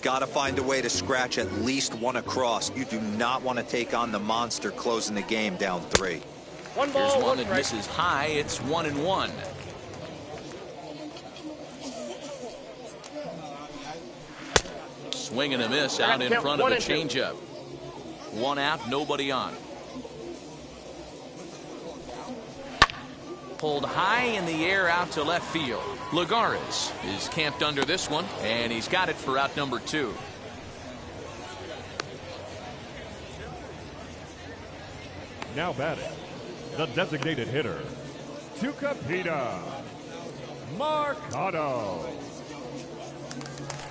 Got to find a way to scratch at least one across. You do not want to take on the monster closing the game down 3. One ball, Here's one one that strike. misses high. It's 1-1. Swing and a miss out in front of the changeup. 1 out, nobody on. Pulled high in the air out to left field. Lagares is camped under this one, and he's got it for out number 2. Now batting, the designated hitter, Tucupita Marcano.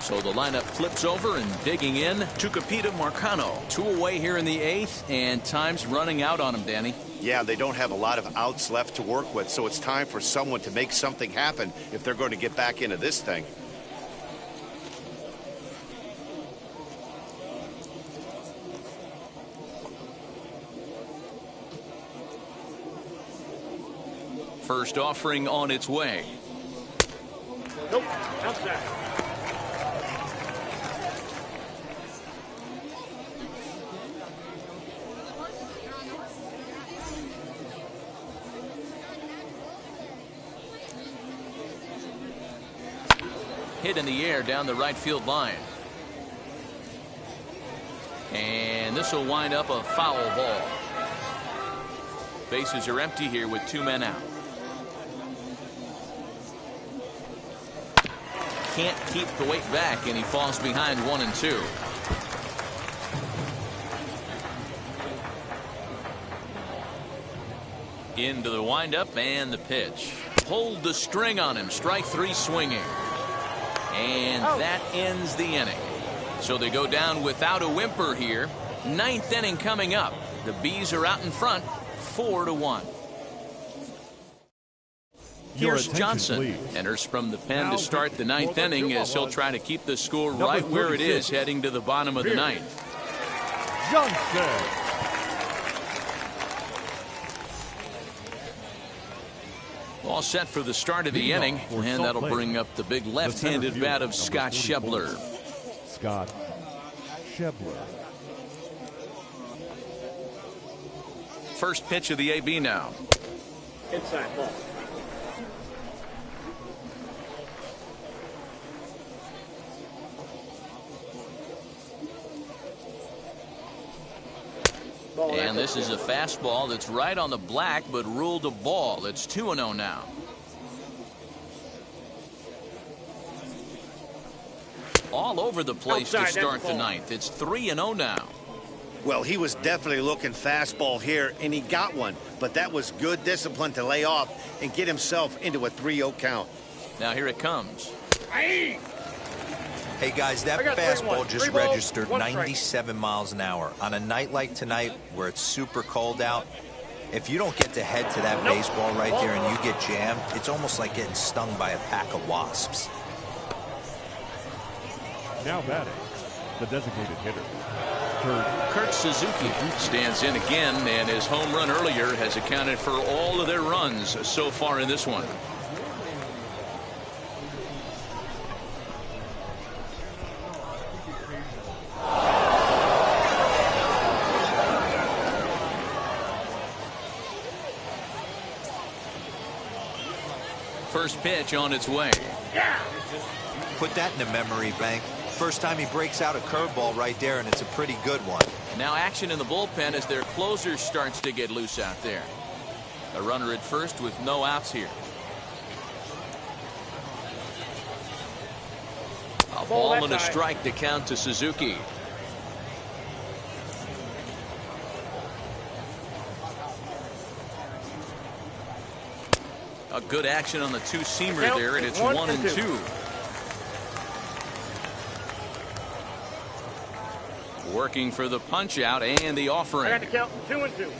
So the lineup flips over, and digging in, Tucupita Marcano. 2 away here in the 8th, and time's running out on him, Danny. Yeah, they don't have a lot of outs left to work with, so it's time for someone to make something happen if they're going to get back into this thing. First offering on its way. Nope, outside. Hit in the air down the right field line. And this will wind up a foul ball. Bases are empty here with 2 men out. Can't keep the weight back, and he falls behind 1-2. Into the windup and the pitch. Pulled the string on him. Strike 3 swinging. And that ends the inning. So they go down without a whimper here. 9th inning coming up. The Bees are out in front, 4-1. Here's Johnson. Please. Enters from the pen Now to start the 9th inning as he'll try to keep the score right where it is heading to the bottom of the 9th. Johnson. All set for the start of the inning, and that'll bring up the big left-handed bat of Scott Schebler. Scott Schebler. First pitch of the AB now. Inside ball. And this is a fastball that's right on the black, but ruled a ball. It's 2-0 now. All over the place to start the 9th. It's 3-0 now. Well, he was definitely looking fastball here, and he got one. But that was good discipline to lay off and get himself into a 3-0 count. Now here it comes. Hey, guys, that fastball just registered 97 miles an hour. On a night like tonight where it's super cold out, if you don't get to head to that baseball right there and you get jammed, it's almost like getting stung by a pack of wasps. Now batting, the designated hitter, Kurt Suzuki stands in again, and his home run earlier has accounted for all of their runs so far in this one. First pitch on its way. Put that in the memory bank. First time he breaks out a curveball right there, and it's a pretty good one. Now action in the bullpen as their closer starts to get loose out there. A runner at first with no outs here. A ball and a strike to count to Suzuki. A good action on the 2-seamer there, and it's 1-2. Working for the punch out and the offering. I got the count 2-2.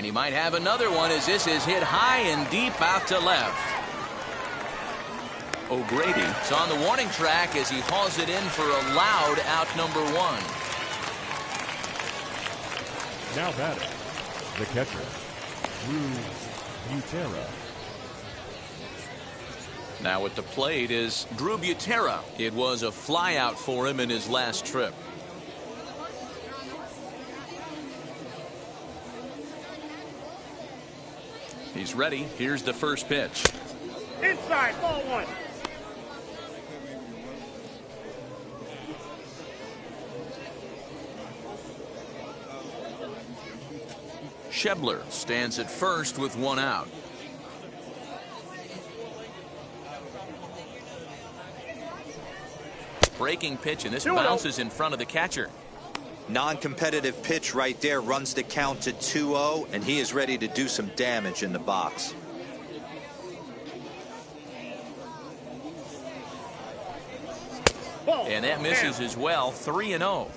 And he might have another one as this is hit high and deep out to left. O'Grady is on the warning track as he hauls it in for a loud out number 1. Now batting, the catcher, Drew Butera. Now at the plate is Drew Butera. It was a flyout for him in his last trip. He's ready. Here's the first pitch. Inside, ball 1. Schebler stands at first with 1 out. Breaking pitch, and this bounces in front of the catcher. Non-competitive pitch right there, runs the count to 2-0, and he is ready to do some damage in the box. And that misses as well. 3-0.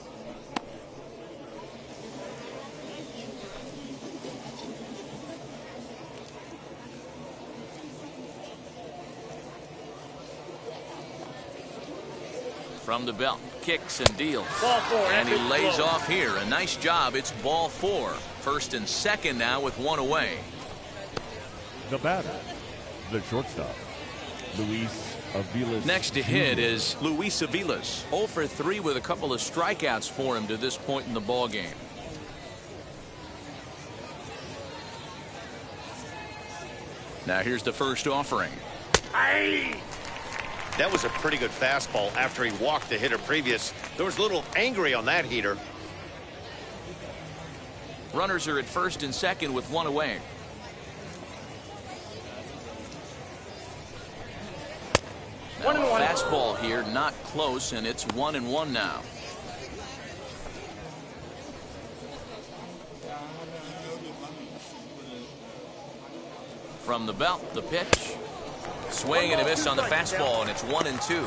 From the belt, kicks and deals. Ball 4. And he lays off here. A nice job. It's ball 4. First and second now with 1 away. The batter, the shortstop, Luis Aviles. Next to hit is Luis Aviles. 0 for 3 with a couple of strikeouts for him to this point in the ball game. Now here's the first offering. Aye. That was a pretty good fastball after he walked the hitter previous. There was a little angry on that heater. Runners are at first and second with 1 away. Now a fastball here, not close, and it's 1-1 now. From the belt, the pitch. Swing and a miss on the fastball, and it's 1-2.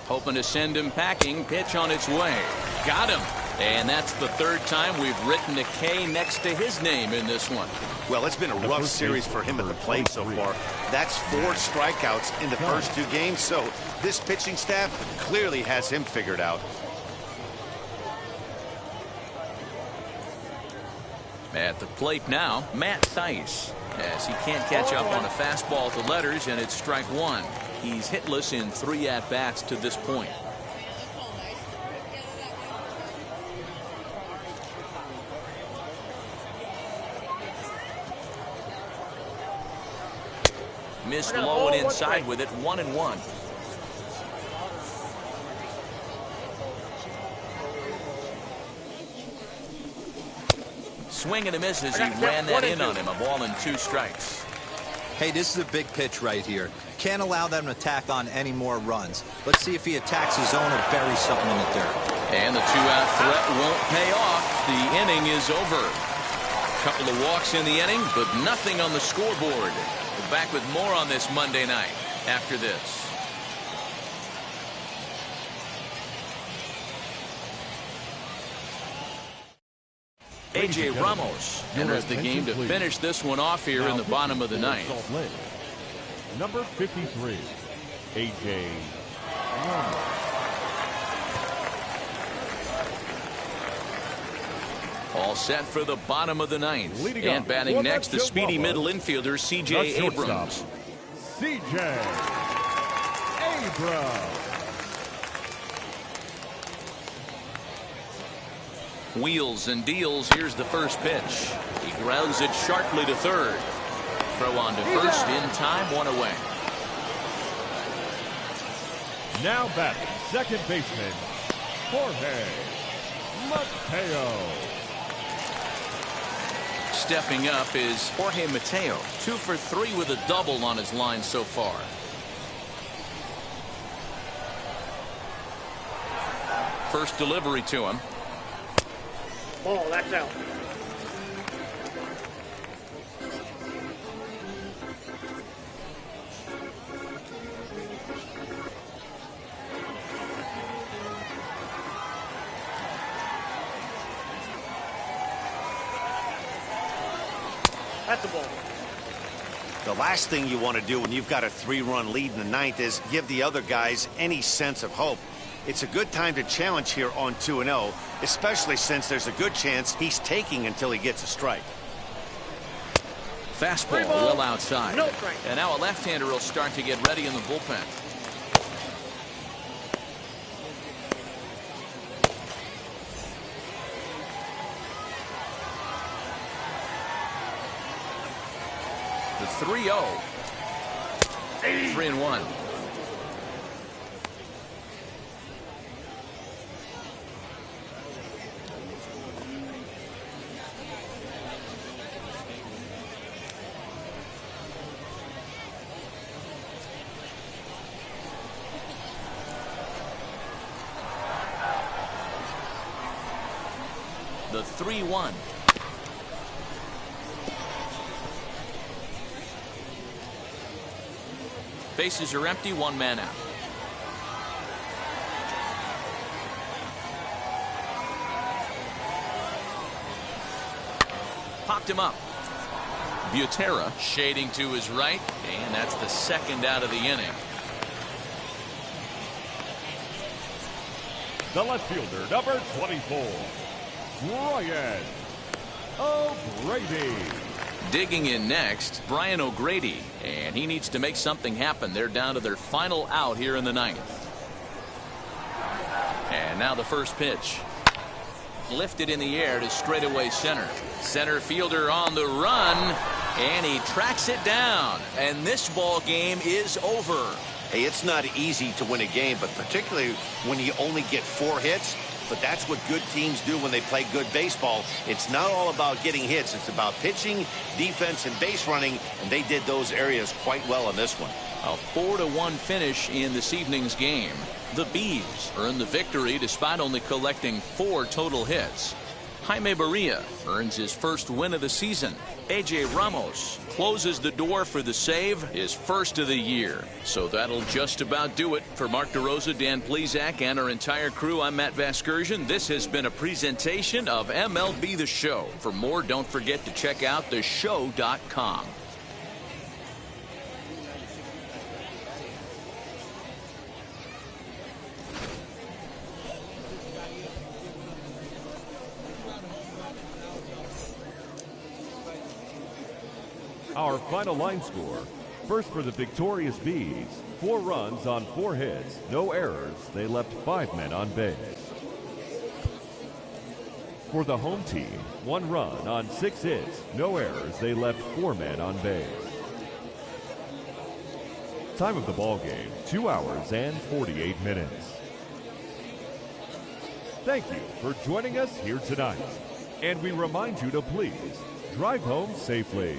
Hoping to send him packing. Pitch on its way. Got him. And that's the 3rd time we've written a K next to his name in this one. Well, it's been a rough series for him at the plate so far. That's 4 strikeouts in the first 2 games, so this pitching staff clearly has him figured out. At the plate now, Matt Thaiss, as he can't catch up on a fastball at the letters, and it's strike 1. He's hitless in 3 at-bats to this point. Missed low and inside with it. 1-1. Swing and a miss as he ran that in on him. A ball and 2 strikes. Hey, this is a big pitch right here. Can't allow them to tack on any more runs. Let's see if he attacks his own or buries something in the dirt. And the 2-out threat won't pay off. The inning is over. Couple of walks in the inning, but nothing on the scoreboard. We're back with more on this Monday night after this. A.J. Ramos enters the game to finish this one off here in the bottom of the 9th. Number 53, A.J. Ramos. All set for the bottom of the 9th. And batting next, the speedy middle infielder, C.J. Abrams. C.J. Abrams. Wheels and deals. Here's the first pitch. He grounds it sharply to third. Throw on to first in time, 1 away. Now batting, second baseman, Jorge Mateo. Stepping up is Jorge Mateo. 2 for 3 with a double on his line so far. First delivery to him. Ball, that's out. That's a ball. The last thing you want to do when you've got a 3-run lead in the ninth is give the other guys any sense of hope. It's a good time to challenge here on 2-0, especially since there's a good chance he's taking until he gets a strike. Fastball well outside. No strike. And now a left-hander will start to get ready in the bullpen. The 3-0. 3-1. The 3-1. Bases are empty, one man out. Popped him up. Butera shading to his right, and that's the second out of the inning. The left fielder, number 24, Brian O'Grady. Digging in next, Brian O'Grady, and he needs to make something happen. They're down to their final out here in the ninth. And now the first pitch. Lifted in the air to straightaway center. Center fielder on the run, and he tracks it down. And this ball game is over. Hey, it's not easy to win a game, but particularly when you only get 4 hits. But that's what good teams do when they play good baseball. It's not all about getting hits. It's about pitching, defense, and base running, and they did those areas quite well in this one. A 4-1 finish in this evening's game. The Bees earn the victory despite only collecting 4 total hits. Jaime Barria earns his first win of the season. A.J. Ramos closes the door for the save, his first of the year. So that'll just about do it. For Mark DeRosa, Dan Plesac, and our entire crew, I'm Matt Vasgersian. This has been a presentation of MLB The Show. For more, don't forget to check out theshow.com. Our final line score. First for the victorious Bees, 4 runs on 4 hits, no errors. They left 5 men on base. For the home team, 1 run on 6 hits, no errors. They left 4 men on base. Time of the ball game, 2 hours and 48 minutes. Thank you for joining us here tonight. And we remind you to please drive home safely.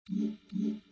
Mm-hmm.